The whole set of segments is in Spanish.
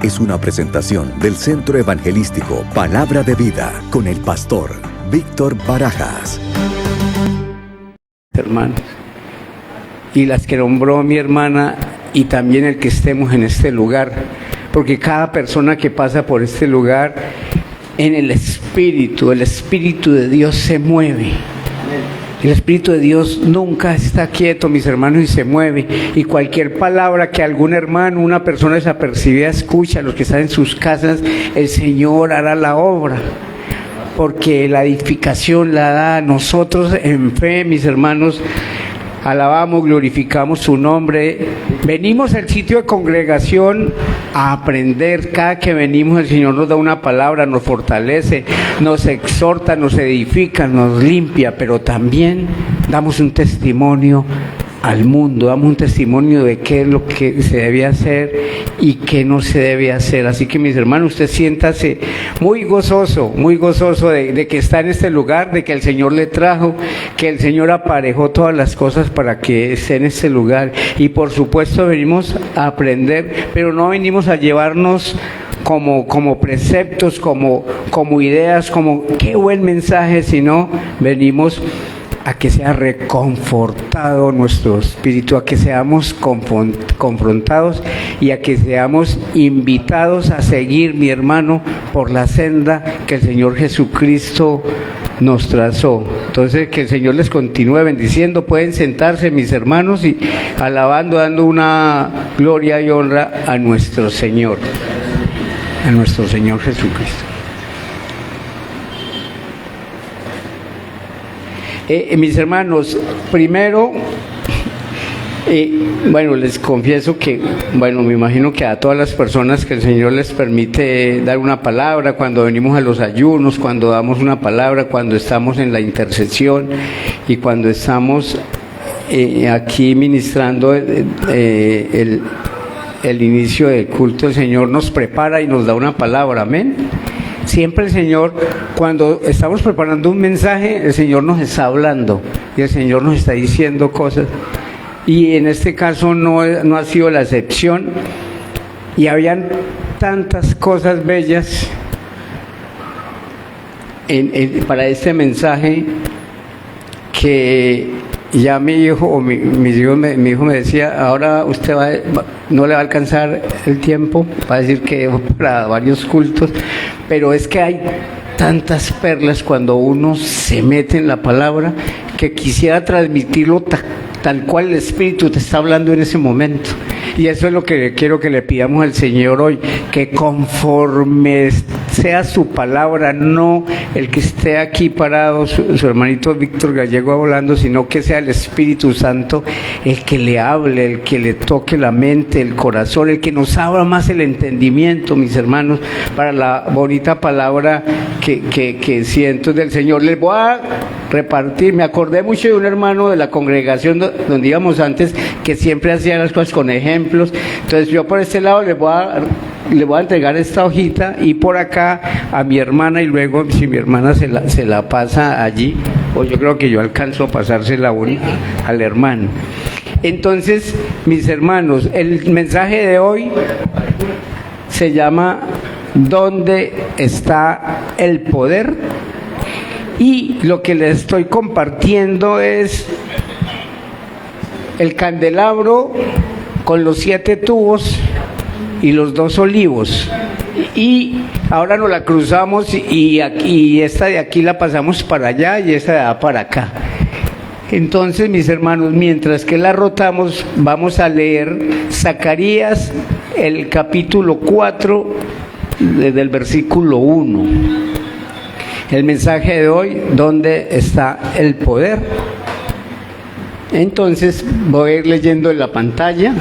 es una presentación del Centro Evangelístico Palabra de Vida con el pastor Víctor Barajas. Hermanos, y las que nombró mi hermana, y también el que estemos en este lugar, porque cada persona que pasa por este lugar, en el Espíritu de Dios se mueve. El Espíritu de Dios nunca está quieto, mis hermanos, y se mueve. Y cualquier palabra que algún hermano, una persona desapercibida escucha, los que están en sus casas, el Señor hará la obra. Porque la edificación la da a nosotros en fe, mis hermanos. Alabamos, glorificamos su nombre. Venimos al sitio de congregación a aprender. Cada que venimos el Señor nos da una palabra, nos fortalece, nos exhorta, nos edifica, nos limpia, pero también damos un testimonio al mundo, damos un testimonio de qué es lo que se debe hacer y qué no se debe hacer. Así que, mis hermanos, usted siéntase muy gozoso de que está en este lugar, de que el Señor le trajo, que el Señor aparejó todas las cosas para que esté en este lugar. Y por supuesto venimos a aprender, pero no venimos a llevarnos como preceptos, como ideas, como qué buen mensaje, sino venimos a que sea reconfortado nuestro espíritu, a que seamos confrontados y a que seamos invitados a seguir, mi hermano, por la senda que el Señor Jesucristo nos trazó. Entonces, que el Señor les continúe bendiciendo. Pueden sentarse, mis hermanos, y alabando, dando una gloria y honra a nuestro Señor Jesucristo. Mis hermanos, primero, les confieso que, me imagino que a todas las personas que el Señor les permite dar una palabra, cuando venimos a los ayunos, cuando damos una palabra, cuando estamos en la intercesión y cuando estamos aquí ministrando el inicio del culto, el Señor nos prepara y nos da una palabra, amén. Siempre el Señor, cuando estamos preparando un mensaje, el Señor nos está hablando y el Señor nos está diciendo cosas. Y en este caso no ha sido la excepción. Y habían tantas cosas bellas para este mensaje que ya mi hijo mi hijo me decía, ahora usted no le va a alcanzar el tiempo, va a decir que para varios cultos, pero es que hay tantas perlas cuando uno se mete en la palabra que quisiera transmitirlo tal cual el Espíritu te está hablando en ese momento. Y eso es lo que quiero que le pidamos al Señor hoy, que conforme sea su palabra, no el que esté aquí parado, su hermanito Víctor Gallego hablando, sino que sea el Espíritu Santo el que le hable, el que le toque la mente, el corazón, el que nos abra más el entendimiento, mis hermanos, para la bonita palabra que siento del Señor. Les voy a repartir, me acordé mucho de un hermano de la congregación donde íbamos antes, que siempre hacía las cosas con ejemplos. Entonces yo por este lado le voy a entregar esta hojita, y por acá a mi hermana, y luego si mi hermana se la pasa allí, o yo creo que yo alcanzo a pasársela al hermano. Entonces, mis hermanos, el mensaje de hoy se llama ¿dónde está el poder? Y lo que les estoy compartiendo es el candelabro con los 7 tubos y los 2 olivos. Y ahora nos la cruzamos y esta de aquí la pasamos para allá y esta de allá para acá. Entonces, mis hermanos, mientras que la rotamos, vamos a leer Zacarías, el capítulo 4, desde el versículo 1. El mensaje de hoy, ¿dónde está el poder? Entonces voy a ir leyendo en la pantalla.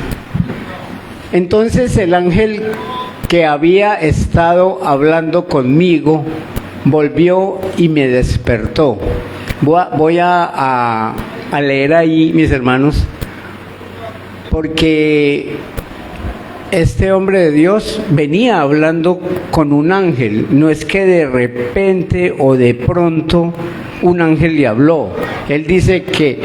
Entonces el ángel que había estado hablando conmigo volvió y me despertó. Voy a leer ahí, mis hermanos, porque este hombre de Dios venía hablando con un ángel. No es que de repente o de pronto un ángel le habló. Él dice que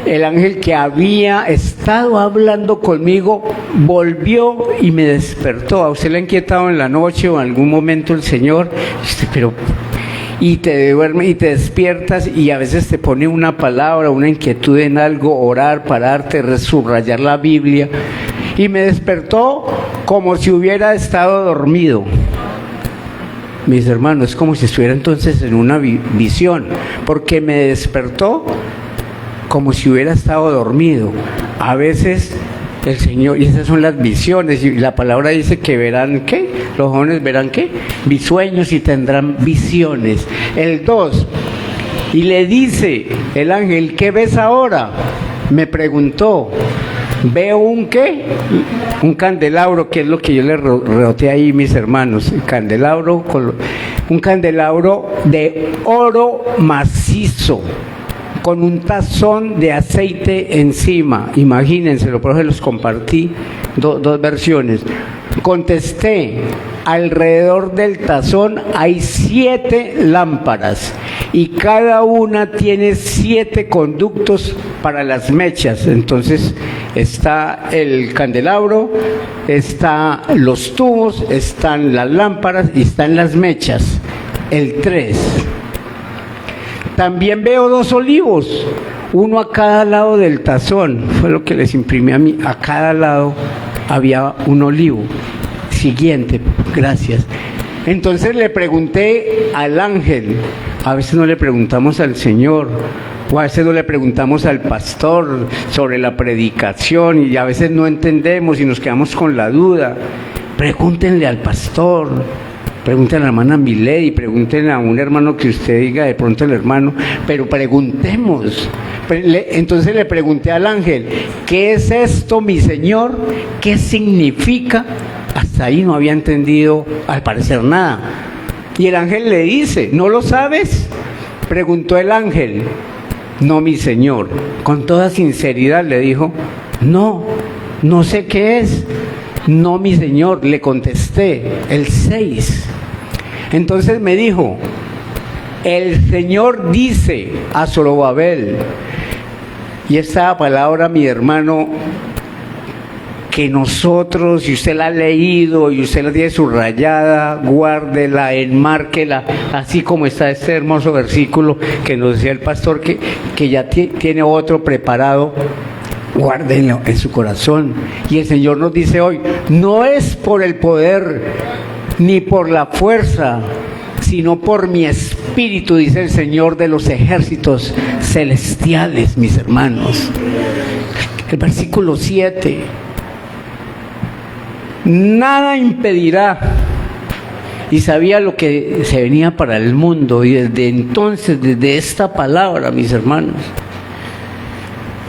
el ángel que había estado hablando conmigo volvió y me despertó. ¿A usted le ha inquietado en la noche o en algún momento el Señor? Pero... y te duermes y te despiertas y a veces te pone una palabra, una inquietud en algo, orar, pararte, subrayar la Biblia. Y me despertó como si hubiera estado dormido. Mis hermanos, es como si estuviera entonces en una visión, porque me despertó como si hubiera estado dormido. A veces el Señor, y esas son las visiones, y la palabra dice que verán, ¿qué? Los jóvenes verán, ¿qué? Sueños y tendrán visiones. El 2, y le dice el ángel, ¿qué ves ahora? Me preguntó. Veo un ¿qué? Un candelabro, que es lo que yo le roté ahí, mis hermanos. Un candelabro de oro macizo, con un tazón de aceite encima. Imagínenselo, por eso los compartí, dos versiones. Contesté, alrededor del tazón hay 7 lámparas y cada una tiene 7 conductos para las mechas. Entonces está el candelabro, están los tubos, están las lámparas y están las mechas. El 3. También veo 2 olivos, uno a cada lado del tazón. Fue lo que les imprimí a mí. A cada lado había un olivo. Siguiente, gracias. Entonces le pregunté al ángel, a veces no le preguntamos al Señor, o a veces no le preguntamos al pastor sobre la predicación, y a veces no entendemos y nos quedamos con la duda. Pregúntenle al pastor, pregúntenle a la hermana Milady, pregúntenle a un hermano que usted diga, de pronto el hermano, pero preguntemos. Entonces le pregunté al ángel, ¿qué es esto, mi Señor? ¿Qué significa? Hasta ahí no había entendido, al parecer, nada. Y el ángel le dice, ¿no lo sabes? Preguntó el ángel. No, mi Señor. Con toda sinceridad le dijo, no sé qué es. No, mi Señor, le contesté. El 6. Entonces me dijo, el Señor dice a Zorobabel, y esta palabra, mi hermano, que nosotros, si usted la ha leído y usted la tiene subrayada, guárdela, enmárquela, así como está este hermoso versículo que nos decía el pastor, que ya tiene otro preparado, guárdenlo en su corazón. Y el Señor nos dice hoy, no es por el poder ni por la fuerza, sino por mi espíritu, dice el Señor de los ejércitos celestiales, mis hermanos. El versículo 7. Nada impedirá, y sabía lo que se venía para el mundo, y desde entonces, desde esta palabra, mis hermanos,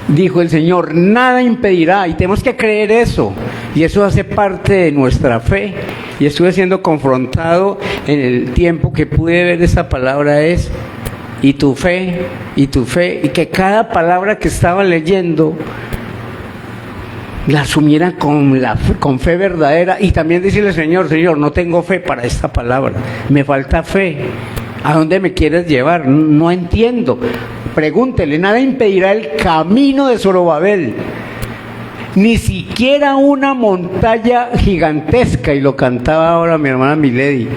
dijo el Señor, nada impedirá, y tenemos que creer eso, y eso hace parte de nuestra fe. Y estuve siendo confrontado en el tiempo que pude ver esa palabra, es y tu fe, y que cada palabra que estaba leyendo la asumiera con fe verdadera, y también decirle, Señor, no tengo fe para esta palabra, me falta fe. ¿A dónde me quieres llevar? No entiendo. Pregúntele, nada impedirá el camino de Zorobabel, ni siquiera una montaña gigantesca, y lo cantaba ahora mi hermana Milady,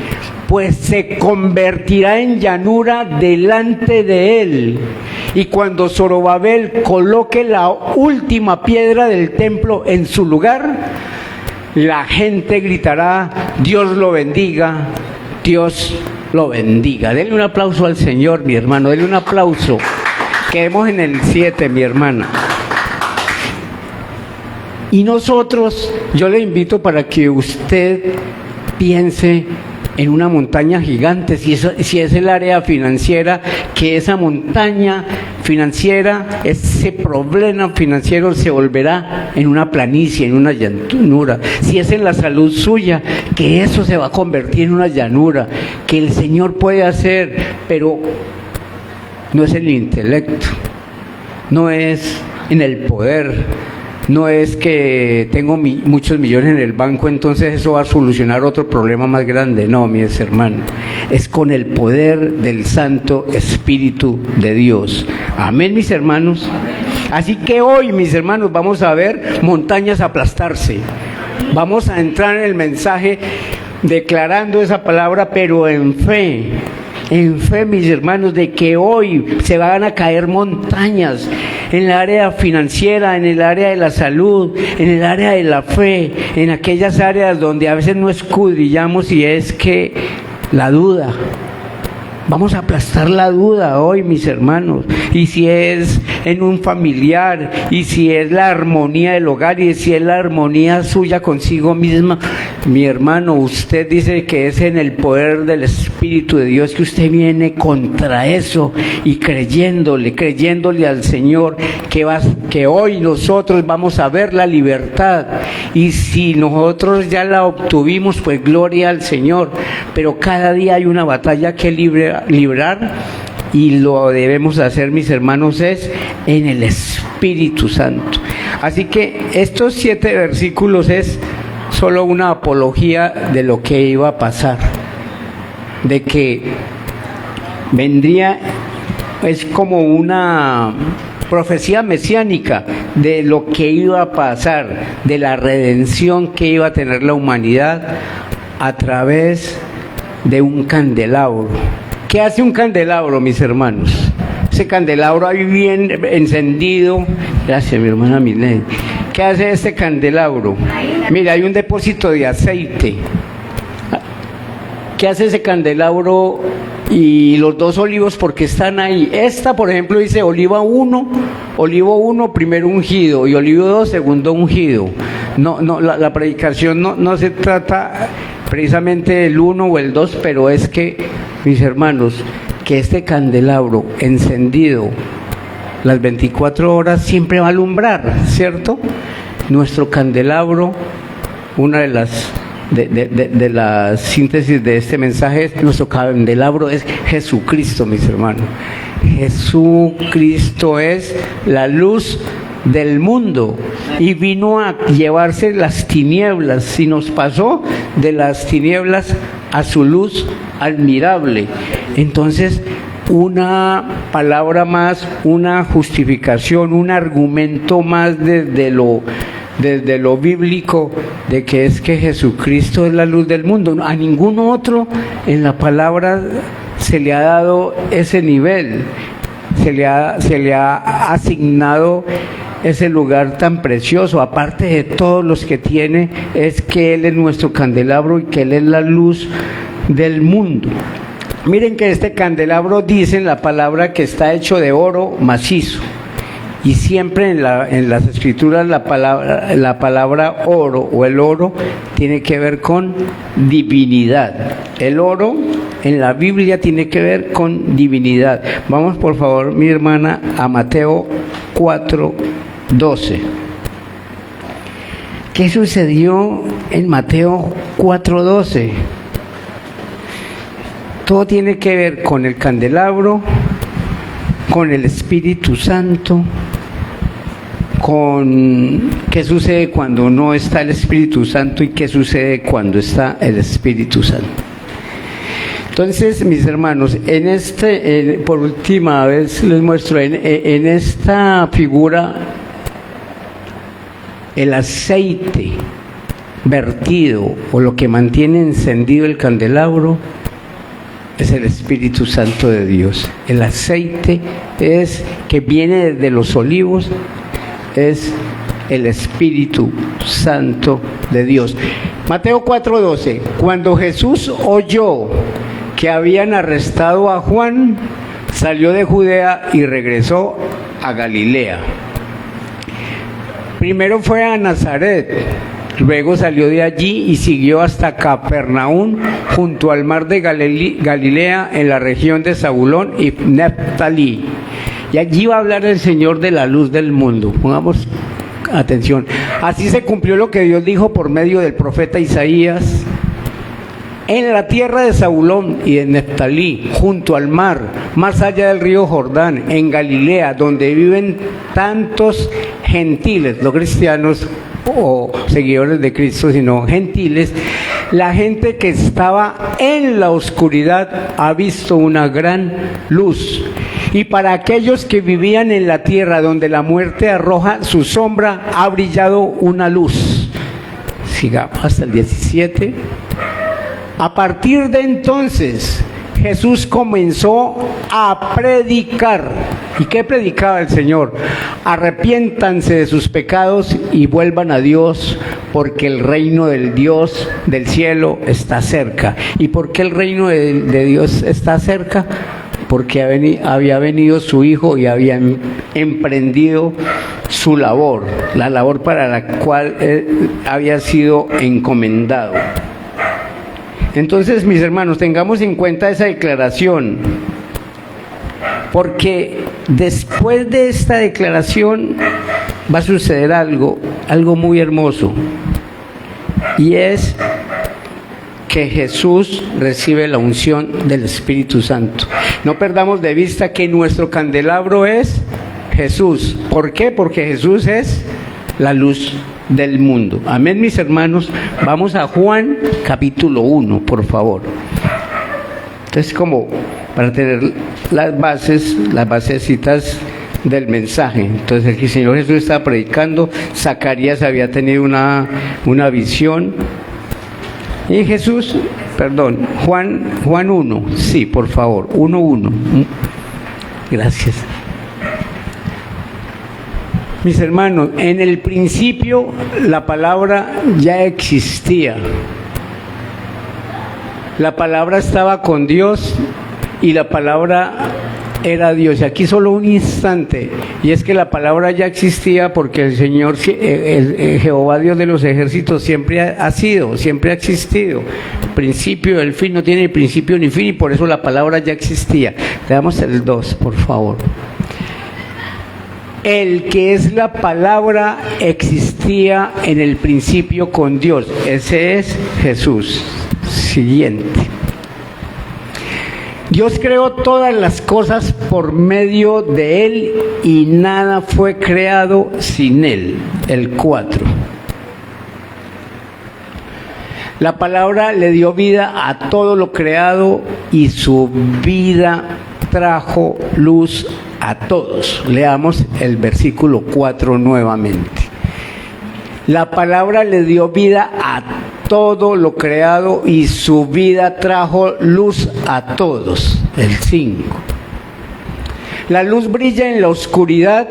pues se convertirá en llanura delante de él. Y cuando Zorobabel coloque la última piedra del templo en su lugar, la gente gritará, Dios lo bendiga, Dios lo bendiga. Denle un aplauso al Señor, mi hermano, denle un aplauso. Quedemos en el 7, mi hermana. Y nosotros, yo le invito para que usted piense en una montaña gigante, si es el área financiera, que esa montaña financiera, ese problema financiero se volverá en una planicie, en una llanura. Si es en la salud suya, que eso se va a convertir en una llanura, que el Señor puede hacer, pero no es en el intelecto, no es en el poder, no es que tengo muchos millones en el banco, entonces eso va a solucionar otro problema más grande. No, mis hermanos, es con el poder del Santo Espíritu de Dios. Amén, mis hermanos. Así que hoy, mis hermanos, vamos a ver montañas aplastarse. Vamos a entrar en el mensaje declarando esa palabra, pero en fe. En fe, mis hermanos, de que hoy se van a caer montañas en el área financiera, en el área de la salud, en el área de la fe, en aquellas áreas donde a veces no escudriñamos, y es que la duda. Vamos a aplastar la duda hoy, mis hermanos. Y si es en un familiar, y si es la armonía del hogar, y si es la armonía suya consigo misma, mi hermano, usted dice que es en el poder del Espíritu de Dios que usted viene contra eso, y creyéndole al Señor que hoy nosotros vamos a ver la libertad. Y si nosotros ya la obtuvimos, pues gloria al Señor. Pero cada día hay una batalla que librar, y lo debemos hacer, mis hermanos, es en el Espíritu Santo. Así que estos 7 versículos es solo una apología de lo que iba a pasar, de que vendría, es como una profecía mesiánica de lo que iba a pasar, de la redención que iba a tener la humanidad a través de un candelabro. ¿Qué hace un candelabro, mis hermanos? Ese candelabro ahí bien encendido. Gracias, mi hermana Milene. ¿Qué hace este candelabro? Mira, hay un depósito de aceite. ¿Qué hace ese candelabro y los 2 olivos? Porque están ahí. Esta, por ejemplo, dice olivo 1, primero ungido, y olivo 2, segundo ungido. La predicación no se trata precisamente del 1 o el 2, pero es que, mis hermanos, que este candelabro encendido las 24 horas siempre va a alumbrar, ¿cierto? Nuestro candelabro, una de las síntesis de este mensaje es, nuestro candelabro es Jesucristo, mis hermanos. Jesucristo es la luz del mundo, y vino a llevarse las tinieblas, y nos pasó de las tinieblas a su luz admirable. Entonces, una palabra más, una justificación, un argumento más desde lo bíblico, de que es que Jesucristo es la luz del mundo. A ningún otro en la palabra se le ha dado ese nivel, se le ha asignado ese lugar tan precioso, aparte de todos los que tiene, es que Él es nuestro candelabro y que Él es la luz del mundo. Miren que este candelabro, dice en la palabra, que está hecho de oro macizo, y siempre en las escrituras la palabra oro o el oro tiene que ver con divinidad. El oro en la Biblia tiene que ver con divinidad. Vamos, por favor, mi hermana, a Mateo 4:12. ¿Qué sucedió en Mateo 4:12? Todo tiene que ver con el candelabro, con el Espíritu Santo, con qué sucede cuando no está el Espíritu Santo y qué sucede cuando está el Espíritu Santo. Entonces, mis hermanos, por última vez les muestro en esta figura el aceite vertido, o lo que mantiene encendido el candelabro, es el Espíritu Santo de Dios. El aceite que viene de los olivos, es el Espíritu Santo de Dios. Mateo 4:12. Cuando Jesús oyó que habían arrestado a Juan, salió de Judea y regresó a Galilea. Primero fue a Nazaret, luego salió de allí y siguió hasta Capernaum, junto al mar de Galilea, en la región de Zabulón y Neftalí. Y allí va a hablar el Señor de la luz del mundo. Pongamos atención. Así se cumplió lo que Dios dijo por medio del profeta Isaías. En la tierra de Zabulón y de Neftalí, junto al mar, más allá del río Jordán, en Galilea, donde viven tantos gentiles, no cristianos o seguidores de Cristo, sino gentiles, la gente que estaba en la oscuridad ha visto una gran luz. Y para aquellos que vivían en la tierra donde la muerte arroja su sombra, ha brillado una luz. Sigamos hasta el 17. A partir de entonces, Jesús comenzó a predicar. ¿Y qué predicaba el Señor? Arrepiéntanse de sus pecados y vuelvan a Dios, porque el reino del Dios del cielo está cerca. ¿Y por qué el reino de Dios está cerca? Porque había venido su Hijo y habían emprendido su labor, la labor para la cual había sido encomendado. Entonces, mis hermanos, tengamos en cuenta esa declaración, porque después de esta declaración va a suceder algo muy hermoso, y es que Jesús recibe la unción del Espíritu Santo. No perdamos de vista que nuestro candelabro es Jesús. ¿Por qué? Porque Jesús es la luz del mundo. Amén, mis hermanos. Vamos a Juan capítulo 1, por favor. Entonces, como para tener las basecitas del mensaje. Entonces, el Señor Jesús estaba predicando, Zacarías había tenido una visión. Y Jesús, Juan 1, sí, por favor, 1:1. Gracias. Mis hermanos, en el principio la palabra ya existía. La palabra estaba con Dios y la palabra era Dios. Y aquí solo un instante, y es que la palabra ya existía porque el Señor, el Jehová Dios de los ejércitos, siempre ha existido. Principio, el fin no tiene ni principio ni fin, y por eso la palabra ya existía. Le damos el 2, por favor. El que es la palabra existía en el principio con Dios. Ese es Jesús. Siguiente. Dios creó todas las cosas por medio de Él y nada fue creado sin Él. El 4. La palabra le dio vida a todo lo creado y su vida trajo luz a todos. Leamos el versículo 4 nuevamente. La palabra le dio vida a todo lo creado y su vida trajo luz a todos. El 5. La luz brilla en la oscuridad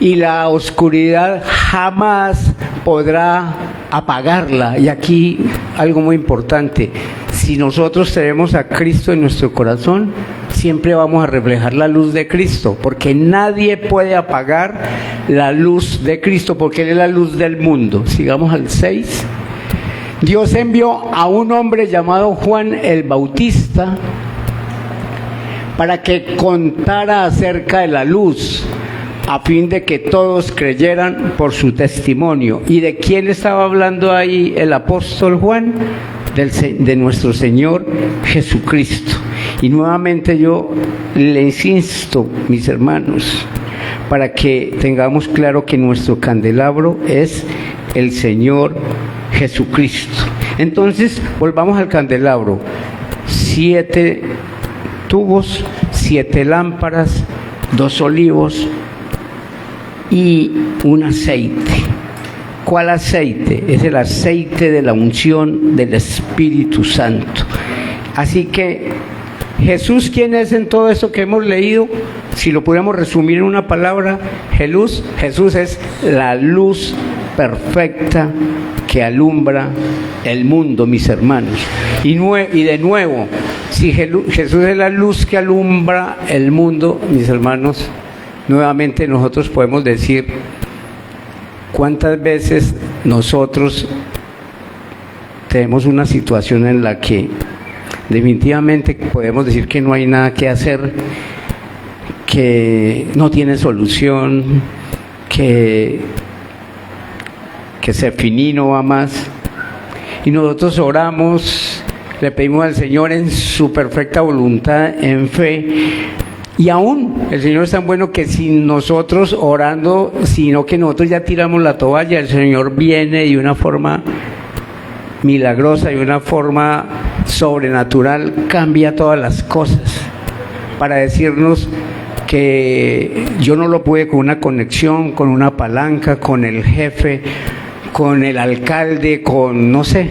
y la oscuridad jamás podrá apagarla. Y aquí algo muy importante: si nosotros tenemos a Cristo en nuestro corazón, siempre vamos a reflejar la luz de Cristo, porque nadie puede apagar la luz de Cristo, porque Él es la luz del mundo. Sigamos al 6. Dios envió a un hombre llamado Juan el Bautista para que contara acerca de la luz, a fin de que todos creyeran por su testimonio. ¿Y de quién estaba hablando ahí el apóstol Juan? De nuestro Señor Jesucristo. Y nuevamente yo le insisto, mis hermanos, para que tengamos claro que nuestro candelabro es el Señor Jesucristo. Entonces, volvamos al candelabro. 7 tubos, 7 lámparas, 2 olivos y un aceite. ¿Cuál aceite? Es el aceite de la unción del Espíritu Santo. Así que Jesús, ¿quién es en todo eso que hemos leído? Si lo pudiéramos resumir en una palabra, Jesús es la luz perfecta que alumbra el mundo, mis hermanos. Y de nuevo, si Jesús es la luz que alumbra el mundo, mis hermanos, nuevamente nosotros podemos decir: ¿cuántas veces nosotros tenemos una situación en la que definitivamente podemos decir que no hay nada que hacer, que no tiene solución, que se finí, no va más? Y nosotros oramos, le pedimos al Señor en su perfecta voluntad, en fe, y aún el Señor es tan bueno que sin nosotros orando, sino que nosotros ya tiramos la toalla, el Señor viene de una forma milagrosa, de una forma sobrenatural, cambia todas las cosas para decirnos que yo no lo pude con una conexión, con una palanca, con el jefe, con el alcalde, con no sé.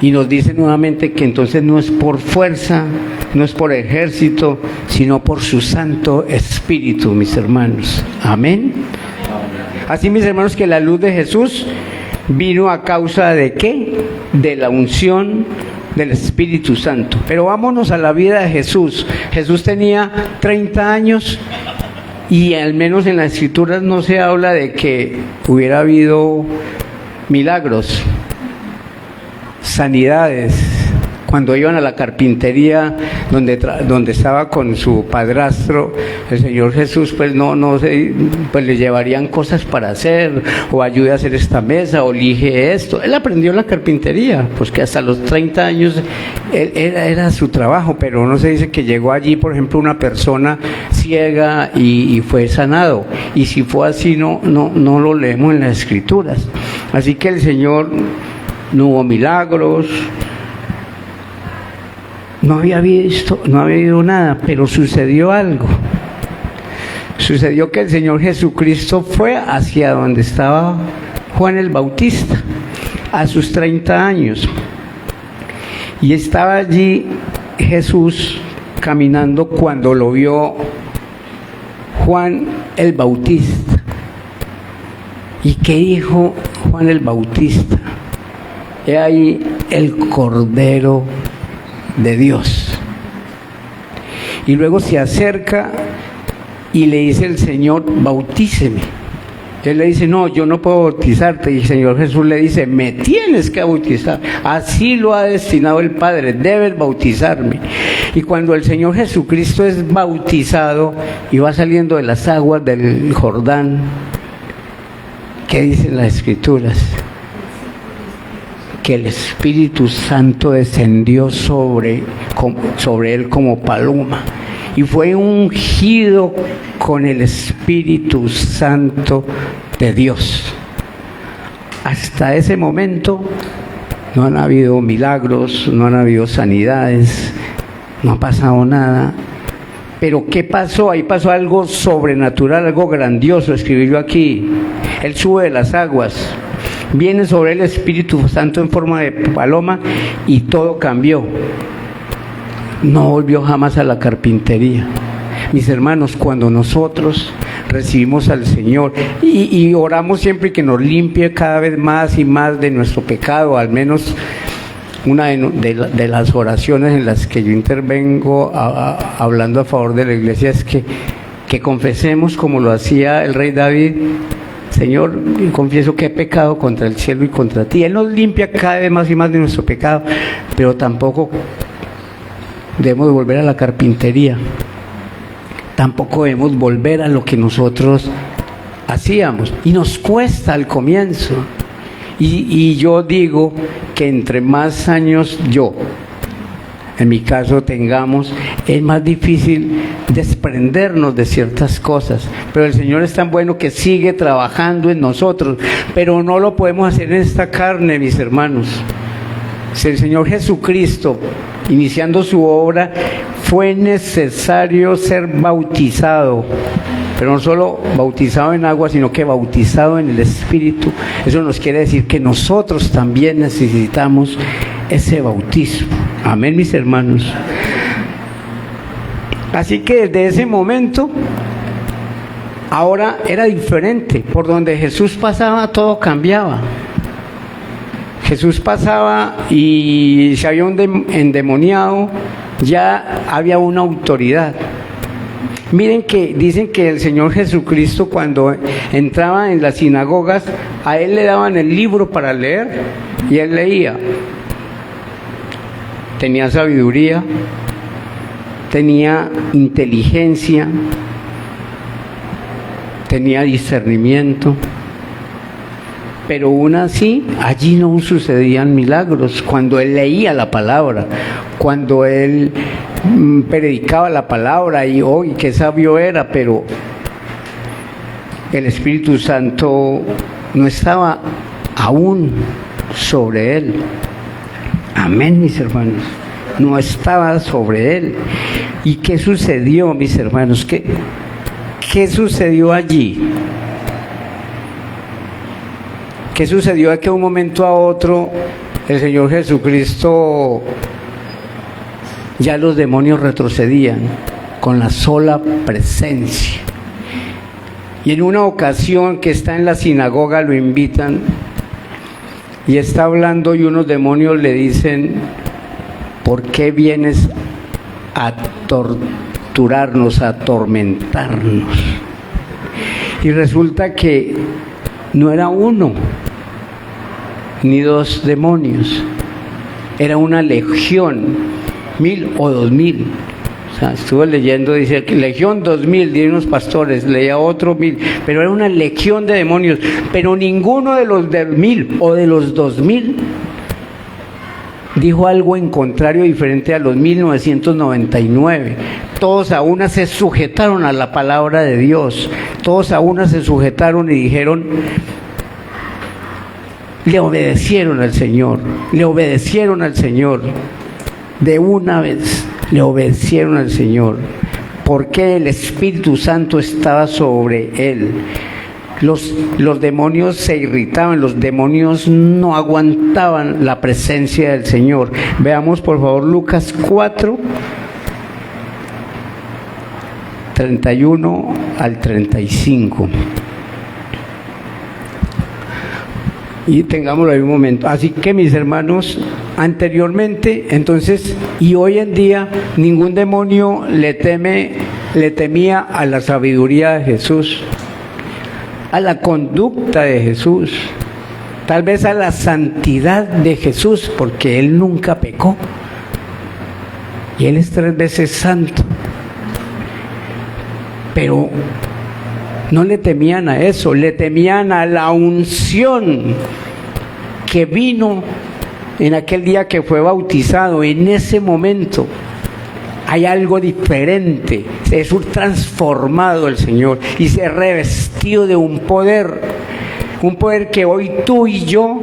Y nos dice nuevamente que entonces no es por fuerza, no es por ejército, sino por su Santo Espíritu, mis hermanos. Amén. Así, mis hermanos, que la luz de Jesús vino a causa de ¿qué? De la unción del Espíritu Santo. Pero vámonos a la vida de Jesús. Jesús tenía 30 años y al menos en las Escrituras no se habla de que hubiera habido milagros, sanidades. Cuando iban a la carpintería donde estaba con su padrastro, el Señor Jesús, pues pues le llevarían cosas para hacer, o ayude a hacer esta mesa, o elige esto. Él aprendió la carpintería, pues que hasta los 30 años era su trabajo, pero no se dice que llegó allí, por ejemplo, una persona ciega y fue sanado. Y si fue así, no lo leemos en las Escrituras. Así que el Señor, no hubo milagros, no había habido nada, pero sucedió algo. Sucedió que el Señor Jesucristo fue hacia donde estaba Juan el Bautista a sus 30 años. Y estaba allí Jesús caminando cuando lo vio Juan el Bautista. ¿Y qué dijo Juan el Bautista? He ahí el Cordero de Dios. Y luego se acerca y le dice el Señor: bautíceme. Él le dice: no, yo no puedo bautizarte. Y el Señor Jesús le dice: me tienes que bautizar, así lo ha destinado el Padre, debes bautizarme. Y cuando el Señor Jesucristo es bautizado y va saliendo de las aguas del Jordán, ¿qué dicen las Escrituras? Que el Espíritu Santo descendió sobre él como paloma y fue ungido con el Espíritu Santo de Dios. Hasta ese momento no han habido milagros, no han habido sanidades, no ha pasado nada. Pero ¿qué pasó? Ahí pasó algo sobrenatural, algo grandioso. Escribí yo aquí: Él sube de las aguas, viene sobre el Espíritu Santo en forma de paloma y todo cambió. No volvió jamás a la carpintería. Mis hermanos, cuando nosotros recibimos al Señor y oramos siempre que nos limpie cada vez más y más de nuestro pecado, al menos una de las oraciones en las que yo intervengo hablando a favor de la iglesia es que confesemos, como lo hacía el rey David: Señor, confieso que he pecado contra el cielo y contra ti. Él nos limpia cada vez más y más de nuestro pecado, pero tampoco debemos volver a la carpintería. Tampoco debemos volver a lo que nosotros hacíamos. Y nos cuesta al comienzo. Y yo digo que entre más años en mi caso, tengamos, es más difícil desprendernos de ciertas cosas. Pero el Señor es tan bueno que sigue trabajando en nosotros, pero no lo podemos hacer en esta carne, mis hermanos. Si el Señor Jesucristo, iniciando su obra, fue necesario ser bautizado, pero no solo bautizado en agua, sino que bautizado en el Espíritu. Eso nos quiere decir que nosotros también necesitamos ese bautismo. Amén, mis hermanos. Así que desde ese momento, ahora era diferente. Por donde Jesús pasaba, todo cambiaba. Jesús pasaba y si había un endemoniado, ya había una autoridad. Miren que dicen que el Señor Jesucristo, cuando entraba en las sinagogas, a él le daban el libro para leer y él leía. Tenía sabiduría, tenía inteligencia, tenía discernimiento, pero aún así allí no sucedían milagros. Cuando él leía la palabra, cuando él predicaba la palabra, y hoy qué sabio era, pero el Espíritu Santo no estaba aún sobre él. Amén, mis hermanos. No estaba sobre él. ¿Y qué sucedió, mis hermanos? ¿Qué sucedió allí? ¿Qué sucedió de que de un momento a otro el Señor Jesucristo, ya los demonios retrocedían con la sola presencia? Y en una ocasión que está en la sinagoga lo invitan y está hablando y unos demonios le dicen: ¿por qué vienes a torturarnos, a atormentarnos? Y resulta que no era uno ni dos demonios, era una legión, 1000 o 2000. O sea, estuve leyendo, dice que legión 2000, de unos pastores, leía otro 1000, pero era una legión de demonios, pero ninguno de los 1000 o de los 2000 dijo algo en contrario diferente a los 1999. Todos a una se sujetaron a la palabra de Dios, todos a una se sujetaron y dijeron, le obedecieron al Señor, le obedecieron al Señor, de una vez le obedecieron al Señor, porque el Espíritu Santo estaba sobre él. Los demonios se irritaban, los demonios no aguantaban la presencia del Señor. Veamos por favor Lucas 4, 31 al 35. Y tengámoslo ahí un momento. Así que, mis hermanos, anteriormente, entonces, y hoy en día, ningún demonio le temía a la sabiduría de Jesús, a la conducta de Jesús, tal vez a la santidad de Jesús, porque Él nunca pecó. Y Él es 3 veces santo. Pero no le temían a eso, le temían a la unción que vino en aquel día que fue bautizado. En ese momento hay algo diferente, es un transformado el Señor y se revestió de un poder que hoy tú y yo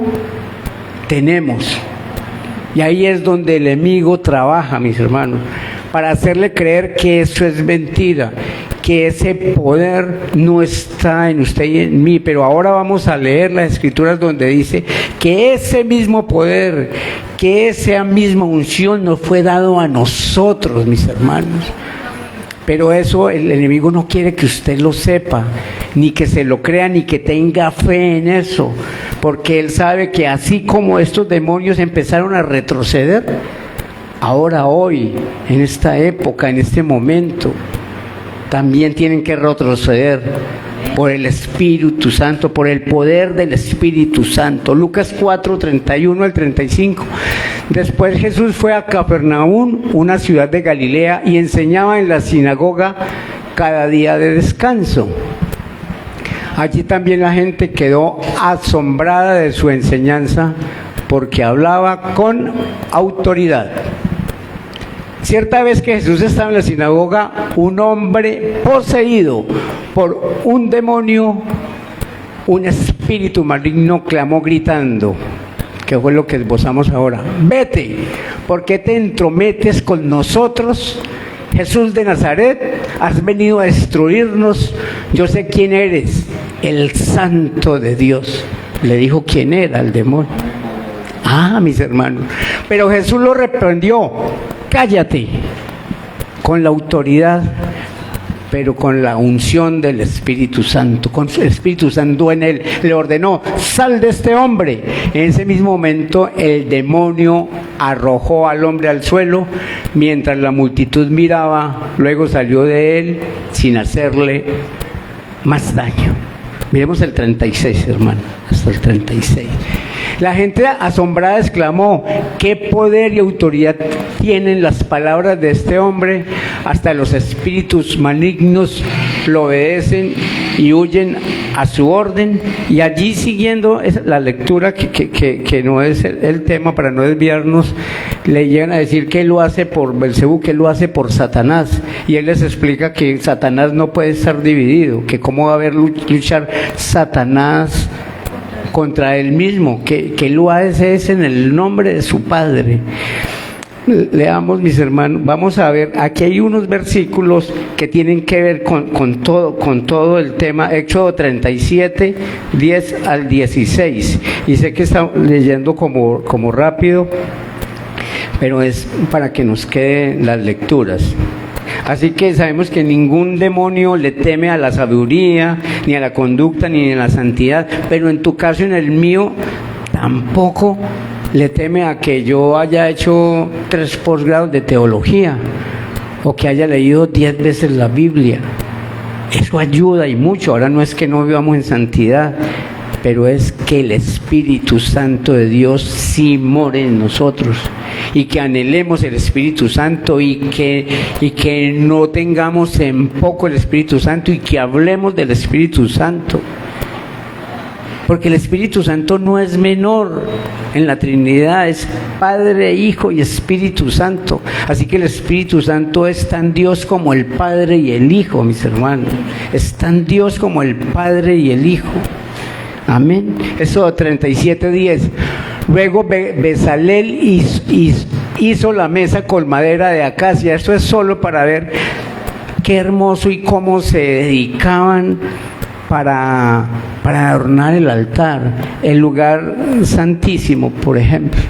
tenemos. Y ahí es donde el enemigo trabaja, mis hermanos, para hacerle creer que eso es mentira, que ese poder no está en usted y en mí. Pero ahora vamos a leer las escrituras donde dice que ese mismo poder, que esa misma unción nos fue dado a nosotros, mis hermanos. Pero eso el enemigo no quiere que usted lo sepa, ni que se lo crea, ni que tenga fe en eso, porque él sabe que así como estos demonios empezaron a retroceder, ahora hoy, en esta época, en este momento, también tienen que retroceder por el Espíritu Santo, por el poder del Espíritu Santo. Lucas 4, 31 al 35. Después Jesús fue a Capernaum, una ciudad de Galilea, y enseñaba en la sinagoga cada día de descanso. Allí también la gente quedó asombrada de su enseñanza, porque hablaba con autoridad. Cierta vez que Jesús estaba en la sinagoga, un hombre poseído por un demonio, un espíritu maligno, clamó gritando, que fue lo que esbozamos ahora: vete, ¿por qué te entrometes con nosotros? Jesús de Nazaret, has venido a destruirnos. Yo sé quién eres, el Santo de Dios. Le dijo quién era el demonio. Mis hermanos, pero Jesús lo reprendió: cállate, con la autoridad, pero con la unción del Espíritu Santo, con el Espíritu Santo en él. Le ordenó: sal de este hombre. En ese mismo momento el demonio arrojó al hombre al suelo, mientras la multitud miraba. Luego salió de él sin hacerle más daño. Miremos el 36, hermano, hasta el 36. La gente asombrada exclamó: ¿qué poder y autoridad tienen las palabras de este hombre? Hasta los espíritus malignos lo obedecen y huyen a su orden. Y allí, siguiendo la lectura, que no es el tema, para no desviarnos, le llegan a decir que él lo hace por Belcebú, que él lo hace por Satanás. Y él les explica que Satanás no puede estar dividido, que cómo va a haber luchar Satanás contra él mismo, que lo hace es en el nombre de su Padre. leamos, mis hermanos, vamos a ver, aquí hay unos versículos que tienen que ver con todo el tema. Éxodo 37, 10 al 16. Y sé que está leyendo como rápido, pero es para que nos queden las lecturas. Así que sabemos que ningún demonio le teme a la sabiduría, ni a la conducta, ni a la santidad, pero en tu caso y en el mío, tampoco le teme a que yo haya hecho 3 posgrados de teología o que haya leído 10 veces la Biblia. Eso ayuda y mucho. Ahora no es que no vivamos en santidad, pero es que el Espíritu Santo de Dios sí more en nosotros, y que anhelemos el Espíritu Santo, y que no tengamos en poco el Espíritu Santo, y que hablemos del Espíritu Santo. Porque el Espíritu Santo no es menor en la Trinidad, es Padre, Hijo y Espíritu Santo. Así que el Espíritu Santo es tan Dios como el Padre y el Hijo, mis hermanos. Es tan Dios como el Padre y el Hijo. Amén. Eso 37:10. Luego Bezalel hizo la mesa con madera de acacia. Esto es solo para ver qué hermoso y cómo se dedicaban para adornar el altar, el lugar santísimo, por ejemplo.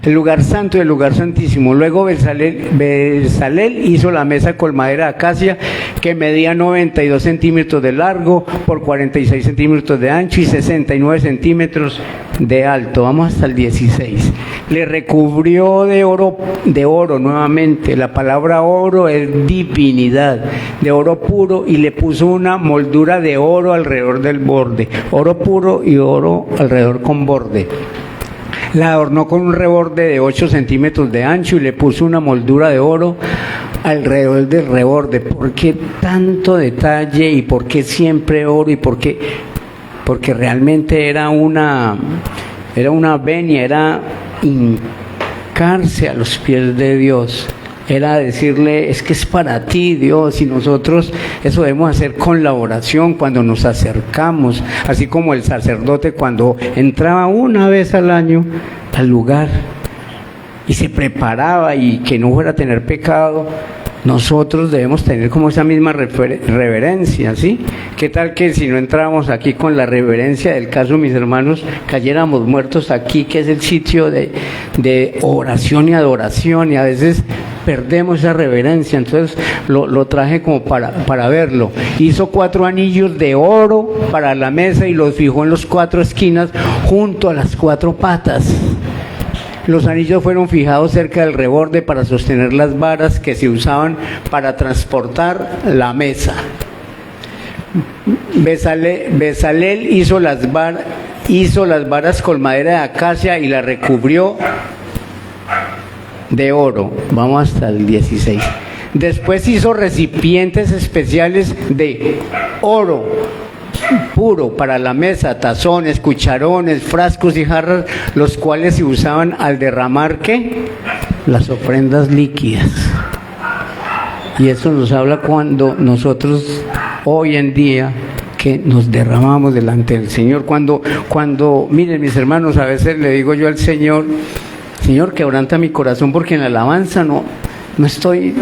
El lugar santo y el lugar santísimo. Luego Bezalel hizo la mesa con madera de acacia, que medía 92 centímetros de largo por 46 centímetros de ancho y 69 centímetros de alto. Vamos hasta el 16. Le recubrió de oro nuevamente. La palabra oro es divinidad, de oro puro, y le puso una moldura de oro alrededor del borde. Oro puro y oro alrededor con borde. La adornó con un reborde de 8 centímetros de ancho y le puso una moldura de oro alrededor del reborde. ¿Por qué tanto detalle y por qué siempre oro? Y por qué? Porque realmente era una venia, era hincarse a los pies de Dios. Era decirle, es que es para ti, Dios, y nosotros eso debemos hacer con la oración cuando nos acercamos, así como el sacerdote cuando entraba una vez al año al lugar y se preparaba y que no fuera a tener pecado. Nosotros debemos tener como esa misma reverencia, ¿sí? ¿Qué tal que si no entrábamos aquí con la reverencia del caso, mis hermanos, cayéramos muertos aquí, que es el sitio de oración y adoración, y a veces perdemos esa reverencia? Entonces lo traje como para verlo. Hizo 4 anillos de oro para la mesa y los fijó en las 4 esquinas junto a las 4 patas. Los anillos fueron fijados cerca del reborde para sostener las varas que se usaban para transportar la mesa. Bezalel hizo las varas con madera de acacia y la recubrió de oro. Vamos hasta el 16. Después hizo recipientes especiales de oro puro para la mesa, tazones, cucharones, frascos y jarras, los cuales se usaban al derramar, ¿qué? Las ofrendas líquidas. Y eso nos habla cuando nosotros hoy en día que nos derramamos delante del Señor. Cuando miren, mis hermanos, a veces le digo yo al Señor, Señor, quebranta mi corazón, porque en la alabanza no estoy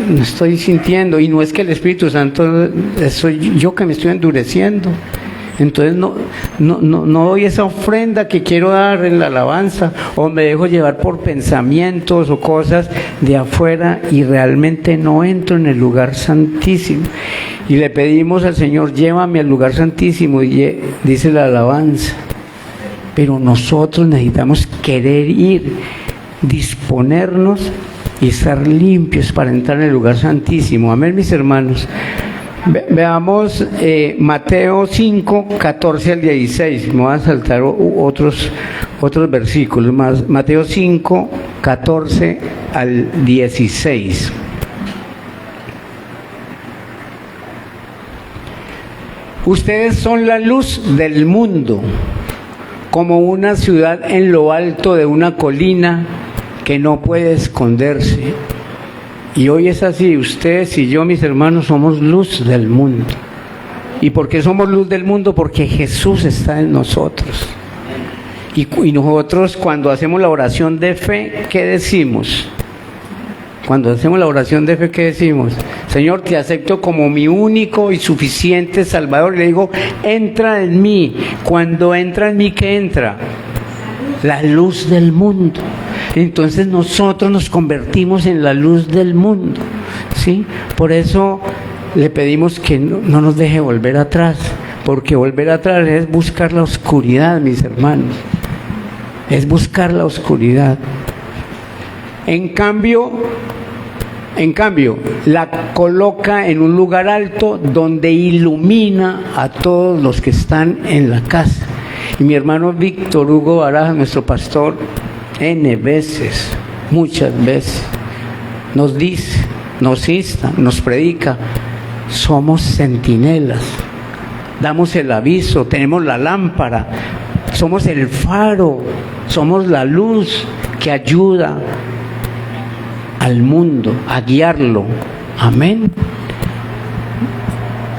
sintiendo, y no es que el Espíritu Santo, soy yo que me estoy endureciendo. Entonces no doy esa ofrenda que quiero dar en la alabanza, o me dejo llevar por pensamientos o cosas de afuera y realmente no entro en el lugar santísimo. Y le pedimos al Señor, llévame al lugar santísimo, y dice la alabanza. Pero nosotros necesitamos querer ir, disponernos y estar limpios para entrar en el lugar santísimo. Amén, mis hermanos. Veamos Mateo 5, 14 al 16. Me voy a saltar otros versículos más. Mateo 5, 14 al 16. Ustedes son la luz del mundo, como una ciudad en lo alto de una colina que no puede esconderse. Y hoy es así, ustedes y yo, mis hermanos, somos luz del mundo. ¿Y por qué somos luz del mundo? Porque Jesús está en nosotros. Y nosotros, cuando hacemos la oración de fe, ¿qué decimos? Cuando hacemos la oración de fe, ¿qué decimos? Señor, te acepto como mi único y suficiente Salvador. Y le digo, entra en mí. Cuando entra en mí, ¿qué entra? La luz del mundo. Entonces nosotros nos convertimos en la luz del mundo, ¿sí? Por eso le pedimos que no nos deje volver atrás, porque volver atrás es buscar la oscuridad, mis hermanos. Es buscar la oscuridad. En cambio, la coloca en un lugar alto donde ilumina a todos los que están en la casa. Y mi hermano Víctor Hugo Baraja, nuestro pastor, muchas veces, nos dice, nos insta, nos predica, somos centinelas, damos el aviso, tenemos la lámpara, somos el faro, somos la luz que ayuda al mundo a guiarlo. Amén.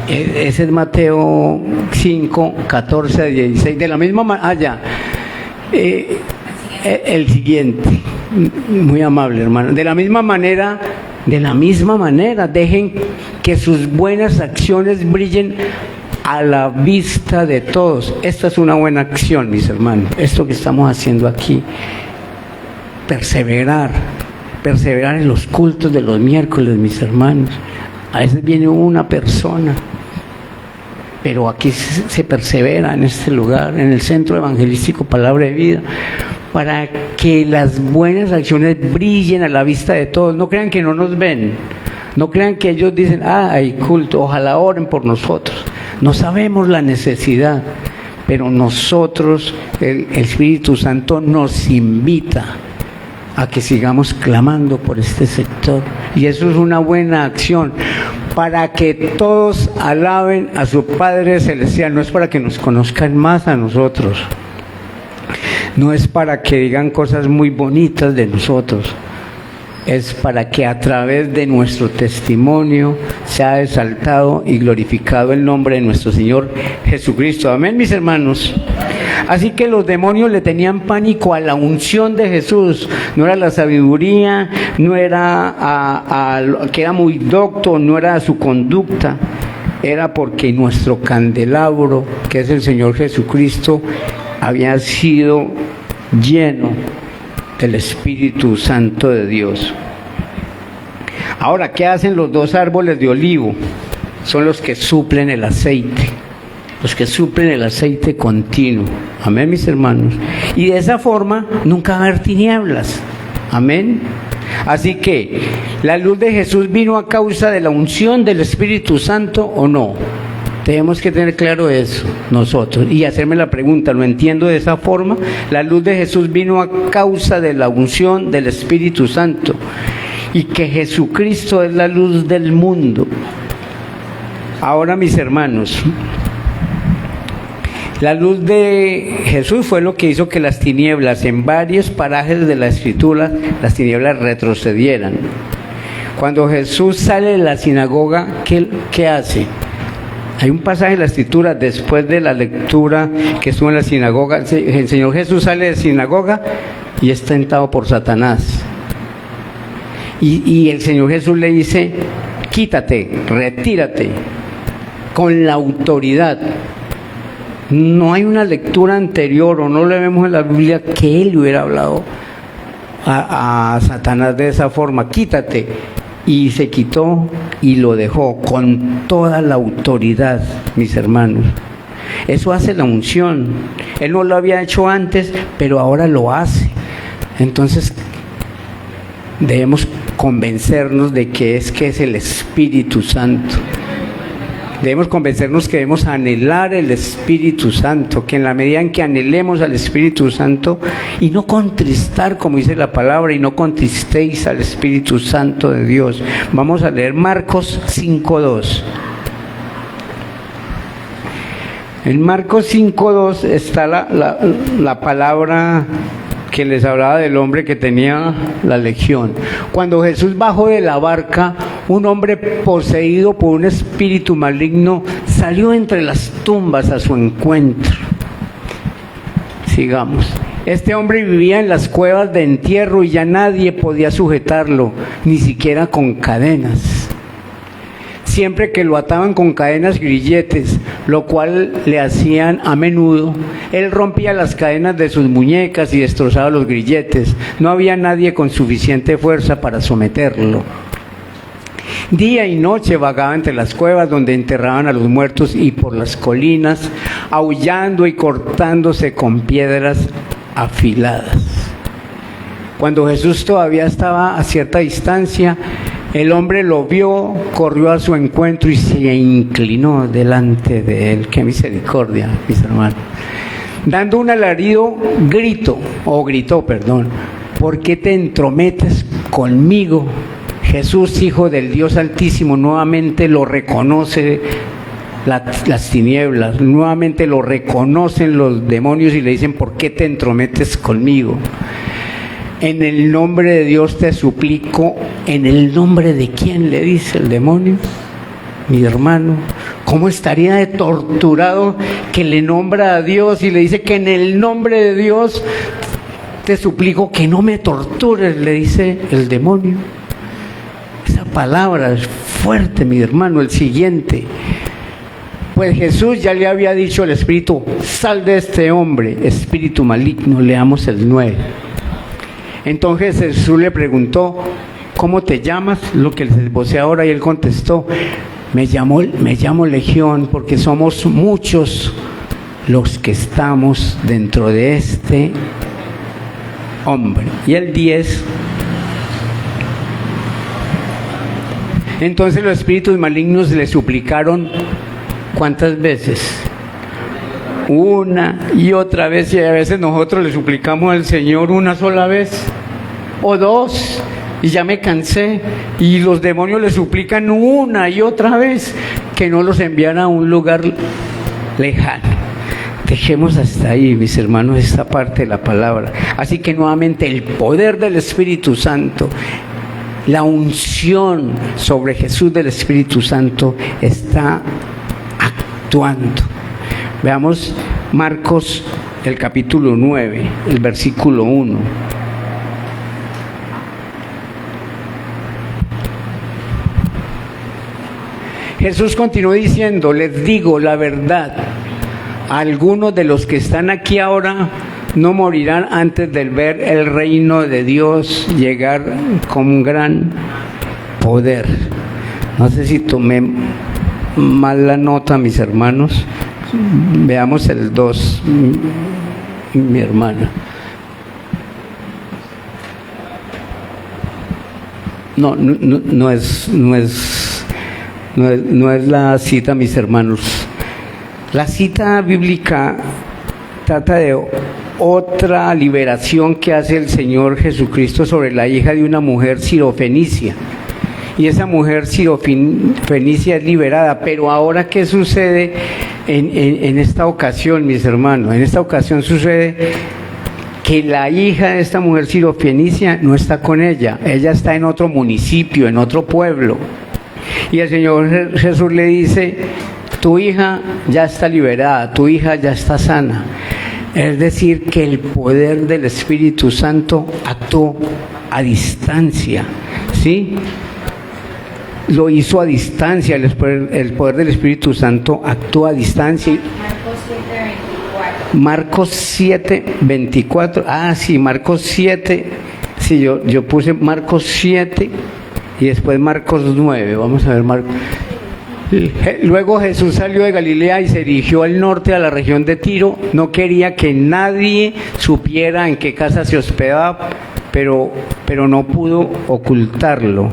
Ese es Mateo 5, 14 a 16. De la misma manera, el siguiente, muy amable hermano. De la misma manera, dejen que sus buenas acciones brillen a la vista de todos. Esta es una buena acción, mis hermanos. Esto que estamos haciendo aquí, perseverar en los cultos de los miércoles, mis hermanos. A veces viene una persona, pero aquí se persevera en este lugar, en el Centro Evangelístico Palabra de Vida, para que las buenas acciones brillen a la vista de todos. No crean que no nos ven, no crean que ellos dicen, hay culto, ojalá oren por nosotros. No sabemos la necesidad, pero nosotros, el Espíritu Santo nos invita a que sigamos clamando por este sector, y eso es una buena acción para que todos alaben a su Padre Celestial. No es para que nos conozcan más a nosotros, no es para que digan cosas muy bonitas de nosotros, es para que a través de nuestro testimonio sea exaltado y glorificado el nombre de nuestro Señor Jesucristo. Amén, mis hermanos. Así que los demonios le tenían pánico a la unción de Jesús. No era la sabiduría, no era que era muy docto, no era su conducta. Era porque nuestro candelabro, que es el Señor Jesucristo, había sido lleno del Espíritu Santo de Dios. Ahora, ¿qué hacen los dos árboles de olivo? Son los que suplen el aceite. Los que suplen el aceite continuo. Amén, mis hermanos. Y de esa forma nunca va a haber tinieblas. Amén. Así que, ¿la luz de Jesús vino a causa de la unción del Espíritu Santo o no? Tenemos que tener claro eso nosotros y hacerme la pregunta, ¿lo entiendo de esa forma? La luz de Jesús vino a causa de la unción del Espíritu Santo, y que Jesucristo es la luz del mundo. Ahora, mis hermanos, la luz de Jesús fue lo que hizo que las tinieblas, en varios parajes de la Escritura, las tinieblas retrocedieran. Cuando Jesús sale de la sinagoga, ¿qué hace? Hay un pasaje en la Escritura, después de la lectura que estuvo en la sinagoga, el Señor Jesús sale de sinagoga y es tentado por Satanás. Y el Señor Jesús le dice, quítate, retírate, con la autoridad. No hay una lectura anterior, o no le vemos en la Biblia que Él le hubiera hablado a Satanás de esa forma, quítate. Y se quitó y lo dejó con toda la autoridad, mis hermanos. Eso hace la unción. Él no lo había hecho antes, pero ahora lo hace. Entonces debemos convencernos de que es el Espíritu Santo. Debemos convencernos que debemos anhelar el Espíritu Santo, que en la medida en que anhelemos al Espíritu Santo y no contristar, como dice la palabra, y no contristéis al Espíritu Santo de Dios. Vamos a leer Marcos 5:2. En Marcos 5:2 está la palabra que les hablaba del hombre que tenía la legión. Cuando Jesús bajó de la barca, un hombre poseído por un espíritu maligno salió entre las tumbas a su encuentro. Sigamos. Este hombre vivía en las cuevas de entierro y ya nadie podía sujetarlo, ni siquiera con cadenas. Siempre que lo ataban con cadenas grilletes, lo cual le hacían a menudo, él rompía las cadenas de sus muñecas y destrozaba los grilletes. No había nadie con suficiente fuerza para someterlo. Día y noche vagaba entre las cuevas donde enterraban a los muertos y por las colinas, aullando y cortándose con piedras afiladas. Cuando Jesús todavía estaba a cierta distancia, el hombre lo vio, corrió a su encuentro y se inclinó delante de él. ¡Qué misericordia, mis hermanos! Dando un alarido, gritó, ¿por qué te entrometes conmigo? Jesús, Hijo del Dios Altísimo, nuevamente lo reconoce las tinieblas, nuevamente lo reconocen los demonios y le dicen, ¿por qué te entrometes conmigo? En el nombre de Dios te suplico. ¿En el nombre de quién?, le dice el demonio. Mi hermano, ¿cómo estaría de torturado que le nombra a Dios y le dice que en el nombre de Dios te suplico que no me tortures?, le dice el demonio. Esa palabra es fuerte, mi hermano. El siguiente. Pues Jesús ya le había dicho al espíritu, sal de este hombre, espíritu maligno. Leamos el 9. Entonces Jesús le preguntó, ¿cómo te llamas? Lo que les esbocé ahora, y él contestó, me llamo Legión, porque somos muchos los que estamos dentro de este hombre. Y el 10, entonces los espíritus malignos le suplicaron, ¿cuántas veces? Una y otra vez, y a veces nosotros le suplicamos al Señor una sola vez o dos y ya me cansé, y los demonios le suplican una y otra vez que no los envían a un lugar lejano. Dejemos hasta ahí, mis hermanos, esta parte de la palabra. Así que nuevamente el poder del Espíritu Santo, la unción sobre Jesús del Espíritu Santo está actuando. Veamos Marcos, el capítulo 9, el versículo 1. Jesús continuó diciendo, les digo la verdad, algunos de los que están aquí ahora no morirán antes de ver el reino de Dios llegar con gran poder. No sé si tomé mal la nota, mis hermanos. Veamos el 2, mi hermana. No es la cita, mis hermanos. La cita bíblica trata de otra liberación que hace el Señor Jesucristo sobre la hija de una mujer sirofenicia. Y esa mujer sirofenicia es liberada. Pero ahora, ¿qué sucede en esta ocasión, mis hermanos? En esta ocasión sucede que la hija de esta mujer sirofenicia no está con ella. Ella está en otro municipio, en otro pueblo. Y el Señor Jesús le dice, tu hija ya está liberada, tu hija ya está sana. Es decir, que el poder del Espíritu Santo actuó a distancia, ¿sí? Lo hizo a distancia, el poder del Espíritu Santo actuó a distancia. Marcos 7, 24. Ah, sí, Marcos 7. Sí, yo puse Marcos 7 y después Marcos 9. Vamos a ver Marcos. Luego Jesús salió de Galilea y se dirigió al norte, a la región de Tiro. No quería que nadie supiera en qué casa se hospedaba, pero no pudo ocultarlo.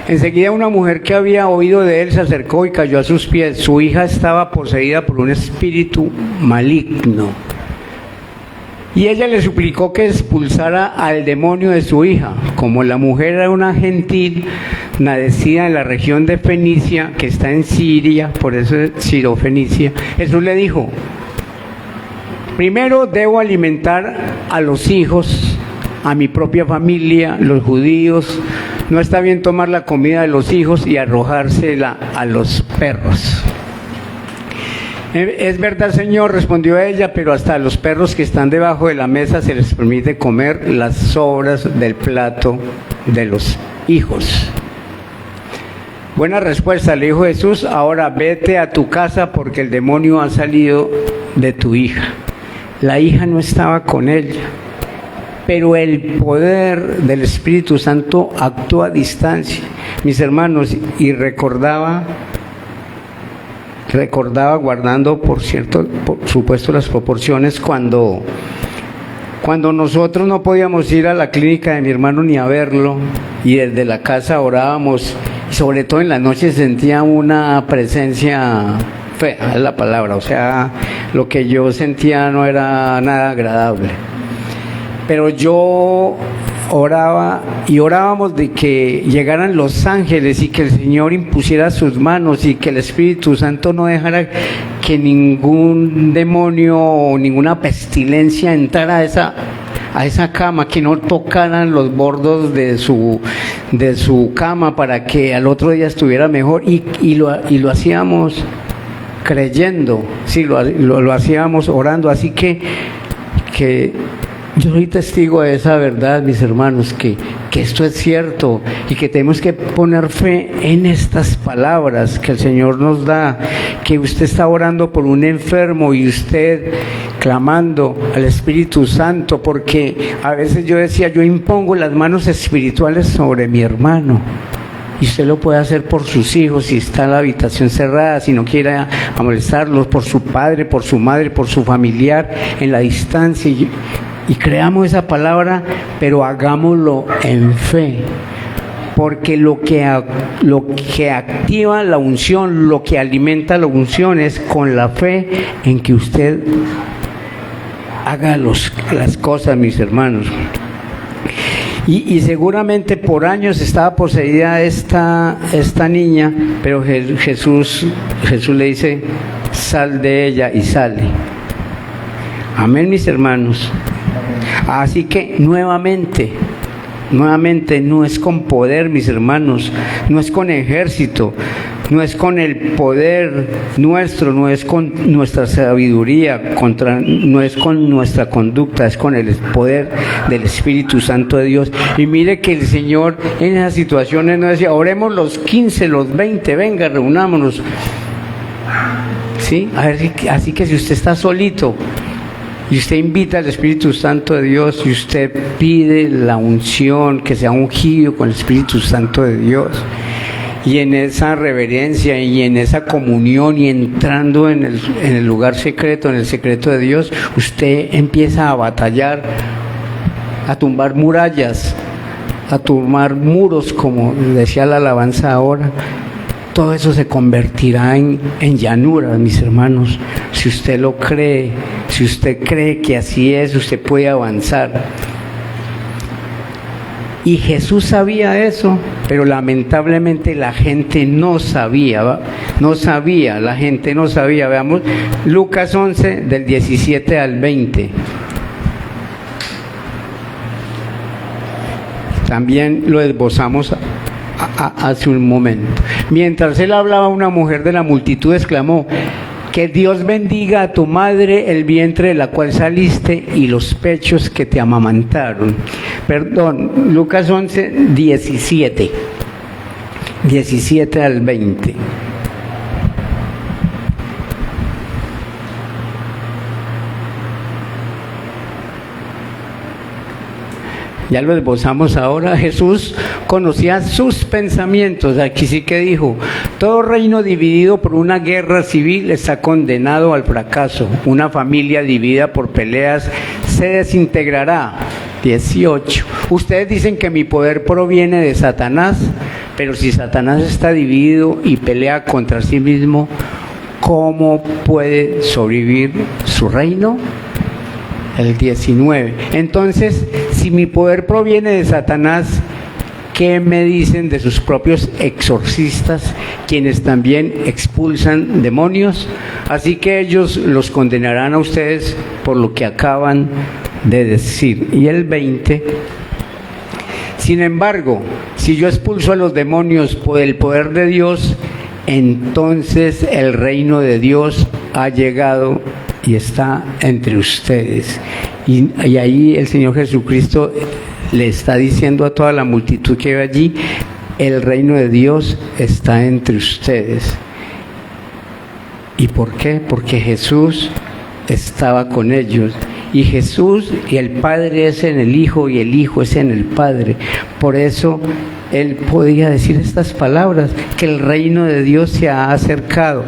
Enseguida una mujer que había oído de él se acercó y cayó a sus pies. Su hija estaba poseída por un espíritu maligno. Y ella le suplicó que expulsara al demonio de su hija. Como la mujer era una gentil, nacida en la región de Fenicia, que está en Siria, por eso es Sirofenicia, Jesús le dijo, primero debo alimentar a los hijos, a mi propia familia, los judíos. No está bien tomar la comida de los hijos y arrojársela a los perros. Es verdad, Señor, respondió ella, pero hasta a los perros que están debajo de la mesa se les permite comer las sobras del plato de los hijos. Buena respuesta, le dijo Jesús. Ahora vete a tu casa porque el demonio ha salido de tu hija. La hija no estaba con ella, pero el poder del Espíritu Santo actuó a distancia, mis hermanos, y recordaba guardando, por supuesto, las proporciones, cuando nosotros no podíamos ir a la clínica de mi hermano ni a verlo, y desde la casa orábamos, y sobre todo en la noche sentía una presencia fea, es la palabra, o sea, lo que yo sentía no era nada agradable. Pero yo oraba y orábamos de que llegaran los ángeles y que el Señor impusiera sus manos y que el Espíritu Santo no dejara que ningún demonio o ninguna pestilencia entrara a esa cama, que no tocaran los bordos de su cama para que al otro día estuviera mejor, y lo hacíamos creyendo, sí, lo hacíamos orando. Así que yo soy testigo de esa verdad, mis hermanos, que esto es cierto y que tenemos que poner fe en estas palabras que el Señor nos da, que usted está orando por un enfermo y usted clamando al Espíritu Santo, porque a veces yo decía, yo impongo las manos espirituales sobre mi hermano. Y usted lo puede hacer por sus hijos, si está en la habitación cerrada, si no quiere a molestarlos, por su padre, por su madre, por su familiar en la distancia. Y creamos esa palabra, pero hagámoslo en fe. Porque lo que activa la unción, lo que alimenta la unción es con la fe en que usted haga las cosas, mis hermanos. Y seguramente por años estaba poseída esta niña, pero Jesús le dice, sal de ella, y sale. Amén, mis hermanos. Así que nuevamente no es con poder, mis hermanos, no es con ejército, no es con el poder nuestro, no es con nuestra sabiduría, no es con nuestra conducta, es con el poder del Espíritu Santo de Dios. Y mire que el Señor en esas situaciones no decía, oremos los 15, los 20, venga, reunámonos. ¿Sí? A ver, así que si usted está solito y usted invita al Espíritu Santo de Dios y usted pide la unción, que sea ungido con el Espíritu Santo de Dios, y en esa reverencia y en esa comunión y entrando en el lugar secreto, en el secreto de Dios, usted empieza a batallar, a tumbar murallas, a tumbar muros, como decía la alabanza ahora. Todo eso se convertirá en llanura, mis hermanos. Si usted lo cree, si usted cree que así es, usted puede avanzar. Y Jesús sabía eso, pero lamentablemente la gente no sabía, la gente no sabía. Veamos Lucas 11, del 17 al 20. También lo esbozamos hace un momento. Mientras él hablaba, una mujer de la multitud exclamó, que Dios bendiga a tu madre, el vientre de la cual saliste y los pechos que te amamantaron. Perdón, Lucas 11, 17 al 20. Ya lo esbozamos ahora. Jesús conocía sus pensamientos. Aquí sí que dijo, todo reino dividido por una guerra civil está condenado al fracaso. Una familia dividida por peleas se desintegrará. 18. Ustedes dicen que mi poder proviene de Satanás, pero si Satanás está dividido y pelea contra sí mismo, ¿cómo puede sobrevivir su reino? El 19. Entonces, si mi poder proviene de Satanás, ¿qué me dicen de sus propios exorcistas, quienes también expulsan demonios? Así que ellos los condenarán a ustedes por lo que acaban de decir. Y el 20. Sin embargo, si yo expulso a los demonios por el poder de Dios, entonces el reino de Dios ha llegado y está entre ustedes. Y ahí el Señor Jesucristo le está diciendo a toda la multitud que ve allí, el reino de Dios está entre ustedes. ¿Y por qué? Porque Jesús estaba con ellos. Y Jesús y el Padre es en el Hijo y el Hijo es en el Padre. Por eso Él podía decir estas palabras, que el reino de Dios se ha acercado.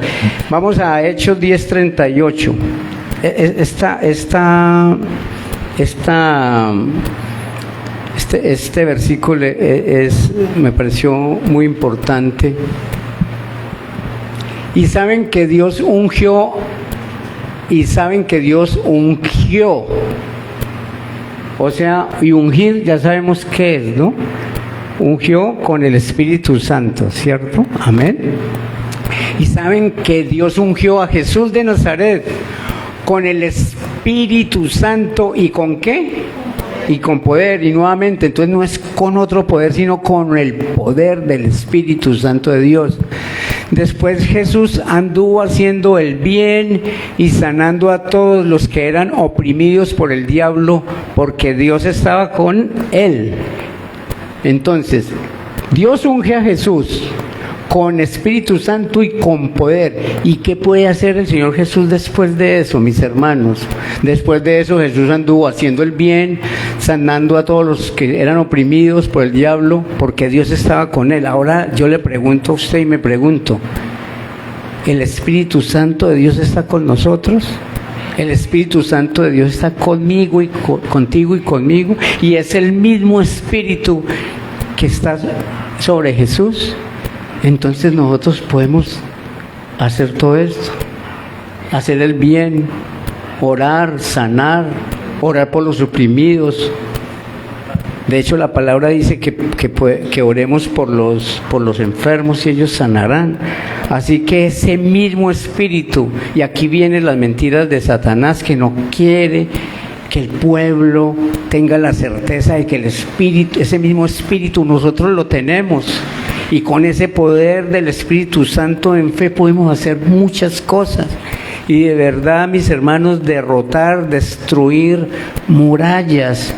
Vamos a Hechos 10:38. Este versículo me pareció muy importante. Y saben que Dios ungió. O sea, y ungir ya sabemos qué es, ¿no? Ungió con el Espíritu Santo, ¿cierto? Amén. Y saben que Dios ungió a Jesús de Nazaret con el Espíritu Santo, ¿y con qué? Y con poder. Y nuevamente, entonces no es con otro poder, sino con el poder del Espíritu Santo de Dios. Después Jesús anduvo haciendo el bien y sanando a todos los que eran oprimidos por el diablo, porque Dios estaba con él. Entonces, Dios unge a Jesús con Espíritu Santo y con poder. ¿Y qué puede hacer el Señor Jesús después de eso, mis hermanos? Después de eso Jesús anduvo haciendo el bien, sanando a todos los que eran oprimidos por el diablo, porque Dios estaba con él. Ahora yo le pregunto a usted y me pregunto, ¿el Espíritu Santo de Dios está con nosotros? El Espíritu Santo de Dios está conmigo y contigo y conmigo, y es el mismo Espíritu que está sobre Jesús. Entonces nosotros podemos hacer todo esto, hacer el bien, orar, sanar, orar por los oprimidos. De hecho, la palabra dice que oremos por los enfermos y ellos sanarán. Así que ese mismo Espíritu, y aquí vienen las mentiras de Satanás, que no quiere que el pueblo tenga la certeza de que el Espíritu, ese mismo Espíritu, nosotros lo tenemos. Y con ese poder del Espíritu Santo en fe podemos hacer muchas cosas. Y de verdad, mis hermanos, derrotar, destruir murallas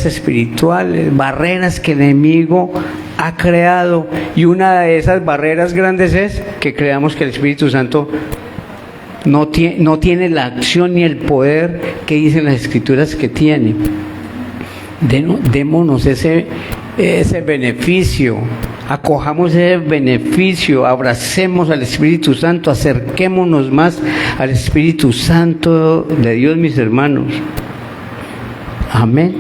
espirituales, barreras que el enemigo ha creado. Y una de esas barreras grandes es que creamos que el Espíritu Santo no tiene la acción ni el poder que dicen las Escrituras que tiene. Démonos ese beneficio, acojamos ese beneficio, abracemos al Espíritu Santo, acerquémonos más al Espíritu Santo de Dios, mis hermanos. Amén.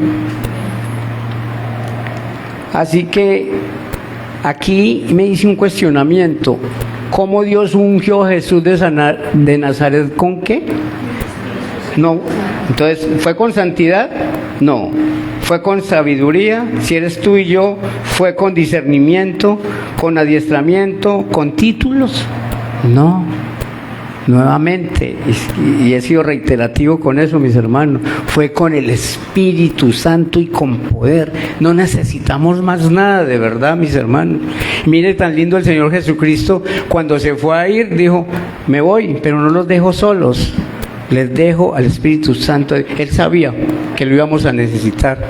Así que aquí me hice un cuestionamiento: ¿cómo Dios ungió a Jesús de Nazaret? ¿Con qué? No. Entonces, ¿fue con santidad? No. ¿Fue con sabiduría? Si eres tú y yo, ¿fue con discernimiento, con adiestramiento, con títulos? No. Nuevamente, y he sido reiterativo con eso, mis hermanos, fue con el Espíritu Santo y con poder. No necesitamos más nada, de verdad, mis hermanos. Mire, tan lindo el Señor Jesucristo, cuando se fue a ir, dijo, me voy, pero no los dejo solos, les dejo al Espíritu Santo. Él sabía que lo íbamos a necesitar.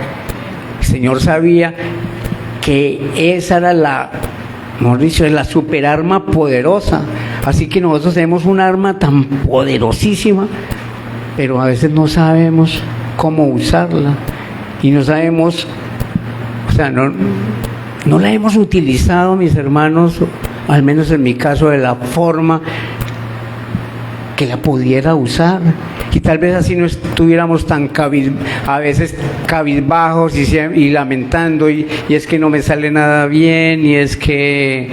El Señor sabía que esa era mejor dicho, es la superarma poderosa. Así que nosotros tenemos un arma tan poderosísima, pero a veces no sabemos cómo usarla y no sabemos, o sea, no la hemos utilizado, mis hermanos, al menos en mi caso, de la forma que la pudiera usar. Y tal vez así no estuviéramos tan a veces cabizbajos y lamentando, y es que no me sale nada bien, y es que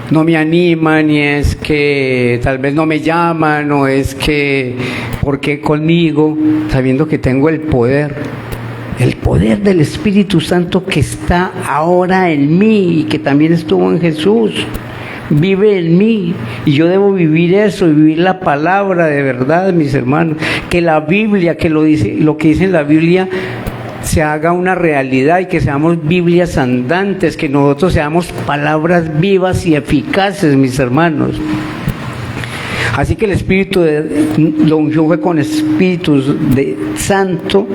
no me animan, y es que tal vez no me llaman, o es que ¿por qué conmigo? Sabiendo que tengo el poder del Espíritu Santo que está ahora en mí y que también estuvo en Jesús. Vive en mí, y yo debo vivir eso, vivir la palabra de verdad, mis hermanos. Que la Biblia, que lo que dice en la Biblia se haga una realidad, y que seamos Biblias andantes, que nosotros seamos palabras vivas y eficaces, mis hermanos. Así que el Espíritu lo ungió fue con Espíritu de Santo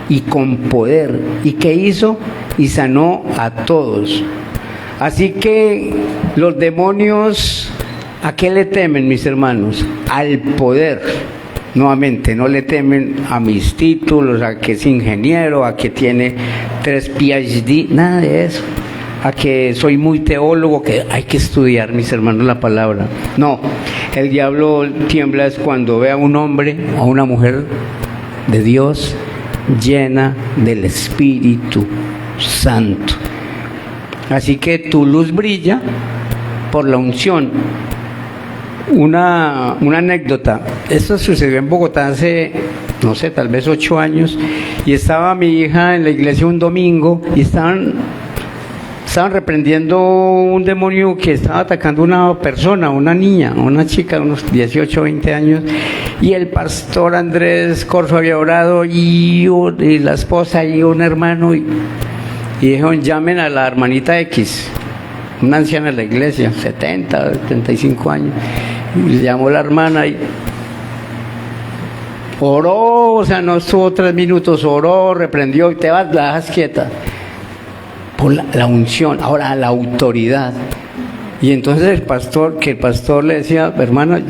y con poder. ¿Y qué hizo? Y sanó a todos. Así que los demonios, ¿a qué le temen, mis hermanos? Al poder. Nuevamente, no le temen a mis títulos, a que es ingeniero, a que tiene 3 PhD, nada de eso. A que soy muy teólogo, que hay que estudiar, mis hermanos, la palabra. No, el diablo tiembla es cuando ve a un hombre o a una mujer de Dios llena del Espíritu Santo. Así que tu luz brilla por la unción. Una anécdota, esto sucedió en Bogotá hace, no sé, tal vez 8 años, y estaba mi hija en la iglesia un domingo y estaban reprendiendo un demonio que estaba atacando a una persona, una niña, una chica de unos 18 o 20 años, y el pastor Andrés Corso había orado y la esposa y un hermano y dijeron, llamen a la hermanita X, una anciana de la iglesia, 70, 75 años, y le llamó la hermana y oró, o sea, no estuvo 3 minutos, oró, reprendió y te vas, la dejas quieta. Por la unción, ahora la autoridad. Y entonces el pastor le decía, hermana,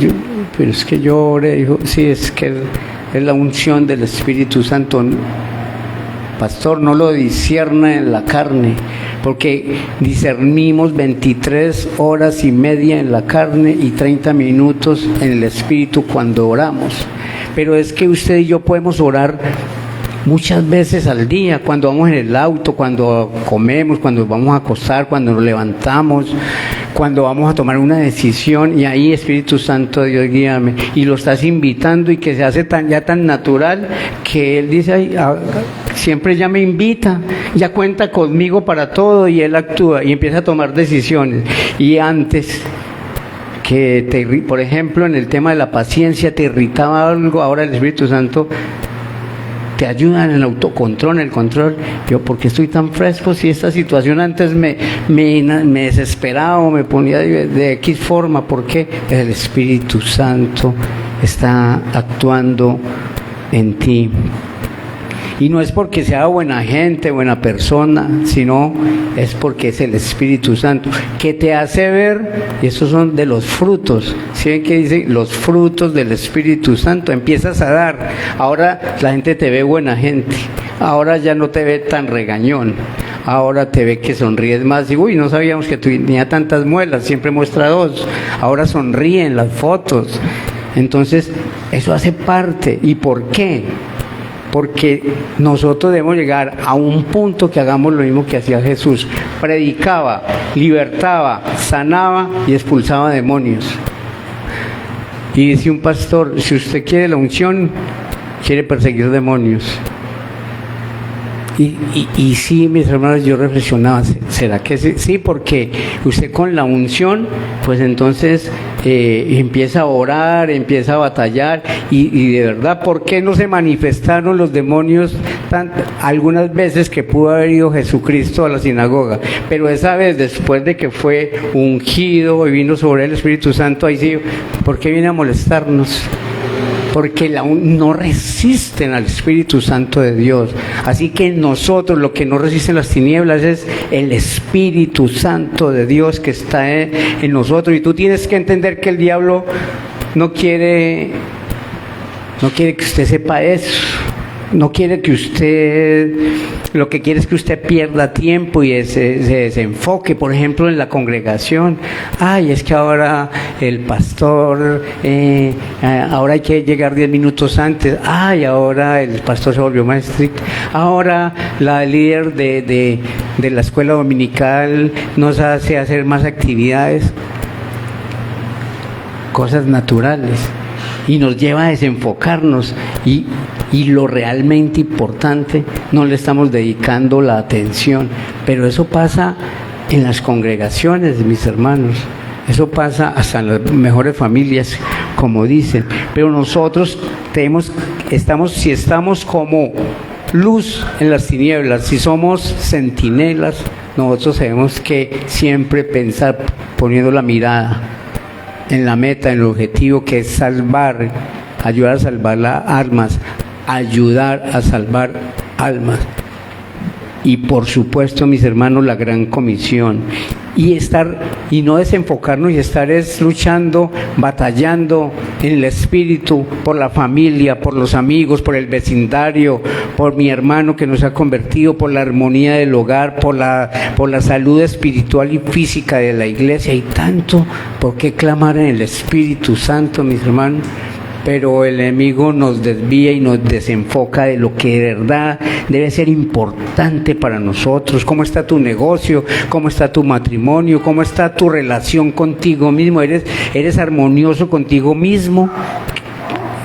pero es que yo oré, dijo, sí, es que es la unción del Espíritu Santo. Pastor, no lo discierne en la carne, porque discernimos 23 horas y media en la carne y 30 minutos en el Espíritu cuando oramos. Pero es que usted y yo podemos orar muchas veces al día, cuando vamos en el auto, cuando comemos, cuando vamos a acostar, cuando nos levantamos, cuando vamos a tomar una decisión, y ahí Espíritu Santo, Dios guíame, y lo estás invitando y que se hace tan natural que Él dice, ay, siempre ya me invita, ya cuenta conmigo para todo, y Él actúa y empieza a tomar decisiones. Y antes que por ejemplo en el tema de la paciencia te irritaba algo, ahora el Espíritu Santo te ayuda en el autocontrol, en el control. Yo, ¿por qué estoy tan fresco? Si esta situación antes me desesperaba o me ponía de X forma, ¿por qué? El Espíritu Santo está actuando en ti. Y no es porque sea buena gente, buena persona, sino es porque es el Espíritu Santo que te hace ver, y esos son de los frutos. ¿Sí ven que dice? Los frutos del Espíritu Santo. Empiezas a dar. Ahora la gente te ve buena gente. Ahora ya no te ve tan regañón. Ahora te ve que sonríes más. Y uy, no sabíamos que tenía tantas muelas, siempre muestra 2. Ahora sonríe en las fotos. Entonces, eso hace parte. ¿Y por qué? Porque nosotros debemos llegar a un punto que hagamos lo mismo que hacía Jesús. Predicaba, libertaba, sanaba y expulsaba demonios. Y dice un pastor, si usted quiere la unción, quiere perseguir demonios. Y sí, mis hermanos, yo reflexionaba, ¿será que sí? Sí, porque usted con la unción, pues entonces empieza a orar, empieza a batallar, y de verdad, ¿por qué no se manifestaron los demonios algunas veces que pudo haber ido Jesucristo a la sinagoga? Pero esa vez, después de que fue ungido y vino sobre el Espíritu Santo, ahí sí, ¿por qué viene a molestarnos? Porque no resisten al Espíritu Santo de Dios. Así que nosotros, lo que no resisten las tinieblas es el Espíritu Santo de Dios que está en nosotros. Y tú tienes que entender que el diablo no quiere que usted sepa eso. No quiere que usted, lo que quiere es que usted pierda tiempo y se desenfoque, por ejemplo, en la congregación. Ay, es que ahora el pastor, ahora hay que llegar 10 minutos antes. Ay, ahora el pastor se volvió más estricto. Ahora la líder de la escuela dominical nos hace hacer más actividades. Cosas naturales. Y nos lleva a desenfocarnos y lo realmente importante no le estamos dedicando la atención. Pero eso pasa en las congregaciones, mis hermanos. Eso pasa hasta en las mejores familias, como dicen. Pero nosotros si estamos como luz en las tinieblas, si somos centinelas, nosotros tenemos que siempre pensar poniendo la mirada en la meta, en el objetivo que es salvar, ayudar a salvar las almas, ayudar a salvar almas. Y por supuesto, mis hermanos, la gran comisión. Y no desenfocarnos y estar luchando, batallando en el espíritu, por la familia, por los amigos, por el vecindario, por mi hermano que nos ha convertido, por la armonía del hogar, por la salud espiritual y física de la iglesia. Hay tanto por qué clamar en el Espíritu Santo, mis hermanos. Pero el enemigo nos desvía y nos desenfoca de lo que de verdad debe ser importante para nosotros. ¿Cómo está tu negocio? ¿Cómo está tu matrimonio? ¿Cómo está tu relación contigo mismo? ¿Eres armonioso contigo mismo?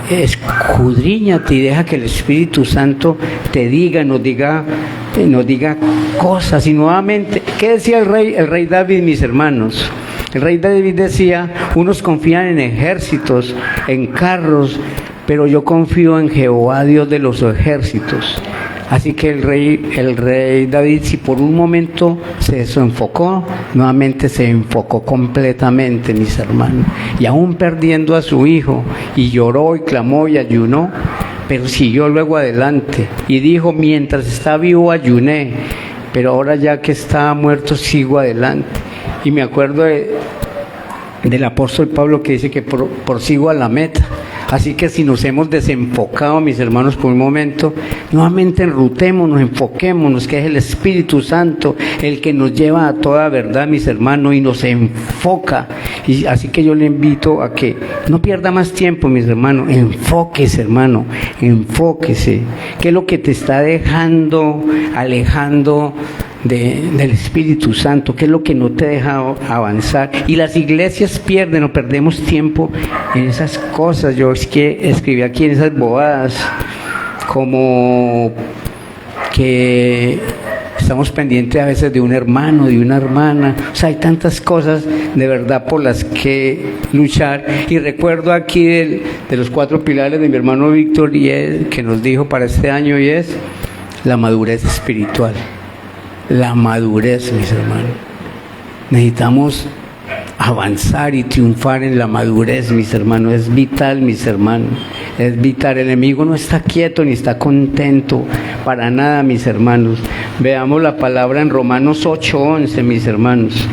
Escudriñate y deja que el Espíritu Santo te diga, nos diga cosas. Y nuevamente, ¿qué decía el rey David, mis hermanos? El rey David decía, unos confían en ejércitos, en carros, pero yo confío en Jehová, Dios de los ejércitos. Así que el rey David, si por un momento se desenfocó, nuevamente se enfocó completamente, mis hermanos. Y aún perdiendo a su hijo, y lloró y clamó y ayunó, pero siguió luego adelante. Y dijo, mientras está vivo ayuné, pero ahora ya que está muerto sigo adelante. Y me acuerdo del apóstol Pablo que dice que prosigo a la meta. Así que si nos hemos desenfocado, mis hermanos, por un momento, nuevamente enrutémonos, enfoquémonos, que es el Espíritu Santo el que nos lleva a toda verdad, mis hermanos, y nos enfoca. Y así que yo le invito a que no pierda más tiempo, mis hermanos, enfóquese, hermano, enfóquese. ¿Qué es lo que te está alejando del Espíritu Santo? ¿Qué es lo que no te deja avanzar? Y las iglesias pierden o perdemos tiempo en esas cosas. Yo es que escribí aquí en esas bobadas, como que estamos pendientes a veces de un hermano, de una hermana. O sea, hay tantas cosas de verdad por las que luchar. Y recuerdo aquí de los 4 pilares de mi hermano Víctor, y él que nos dijo para este año, y es la madurez espiritual. La madurez, mis hermanos. Necesitamos avanzar y triunfar en la madurez, mis hermanos. Es vital, mis hermanos. Es vital. El enemigo no está quieto ni está contento para nada, mis hermanos. Veamos la palabra en Romanos 8:11, mis hermanos.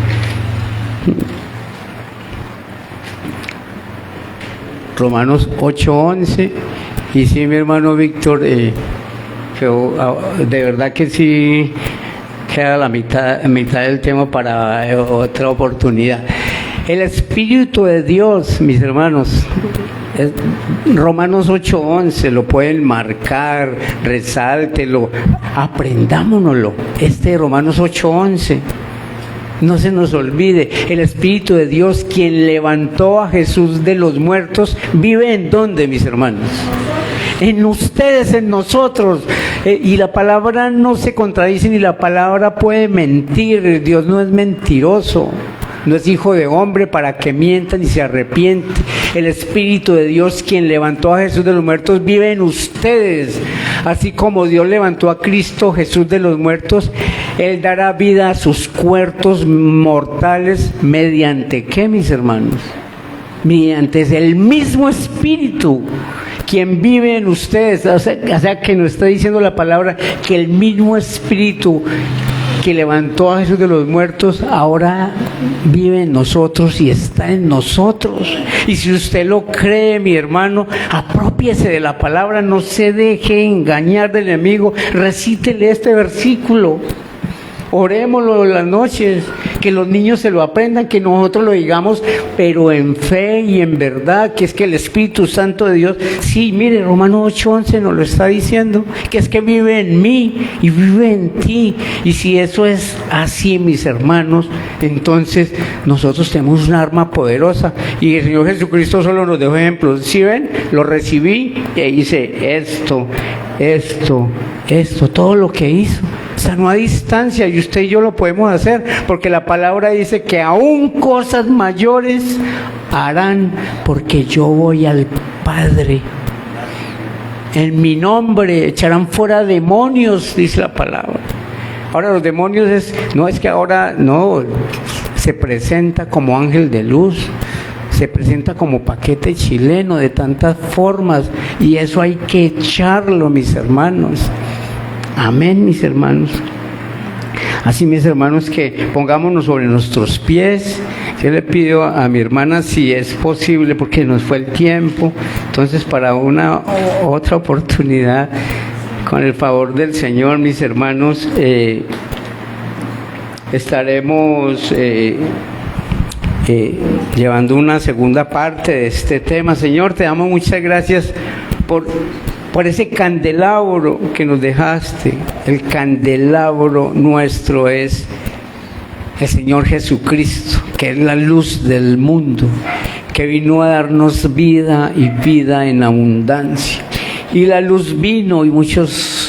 Romanos 8:11. Y sí, mi hermano Víctor, de verdad que sí queda la mitad del tema para otra oportunidad. El Espíritu de Dios, mis hermanos, Romanos 8:11, lo pueden marcar, resáltelo, aprendámonoslo. Romanos 8:11, no se nos olvide. El Espíritu de Dios, quien levantó a Jesús de los muertos, vive ¿en dónde, mis hermanos? En ustedes, en nosotros. Y la palabra no se contradice, ni la palabra puede mentir. Dios no es mentiroso, no es hijo de hombre para que mienta ni se arrepiente. El Espíritu de Dios, quien levantó a Jesús de los muertos, vive en ustedes. Así como Dios levantó a Cristo Jesús de los muertos, Él dará vida a sus cuerpos mortales. ¿Mediante qué, mis hermanos? Mediante el mismo Espíritu quien vive en ustedes. O sea que nos está diciendo la palabra que el mismo Espíritu que levantó a Jesús de los muertos ahora vive en nosotros y está en nosotros. Y si usted lo cree, mi hermano, aprópiese de la palabra, no se deje engañar del enemigo. Recítele este versículo, orémoslo en las noches, que los niños se lo aprendan, que nosotros lo digamos, pero en fe y en verdad, que es que el Espíritu Santo de Dios, sí, mire, Romanos 8:11 nos lo está diciendo, que es que vive en mí y vive en ti. Y si eso es así, mis hermanos, entonces nosotros tenemos un arma poderosa, y el Señor Jesucristo solo nos dejó ejemplos. ¿Sí ven? Lo recibí y hice esto, todo lo que hizo. Sanó a distancia, y usted y yo lo podemos hacer, porque la palabra dice que aún cosas mayores harán, porque yo voy al Padre. En mi nombre echarán fuera demonios, dice la palabra. Ahora los demonios no es que ahora no se presenta como ángel de luz, se presenta como paquete chileno de tantas formas, y eso hay que echarlo, mis hermanos. Amén, mis hermanos. Así, mis hermanos, que pongámonos sobre nuestros pies. Yo le pido a mi hermana, si es posible, porque nos fue el tiempo, entonces para una otra oportunidad, con el favor del Señor, mis hermanos, estaremos llevando una segunda parte de este tema. Señor, te damos muchas gracias por ese candelabro que nos dejaste. El candelabro nuestro es el Señor Jesucristo, que es la luz del mundo, que vino a darnos vida y vida en abundancia. Y la luz vino y muchos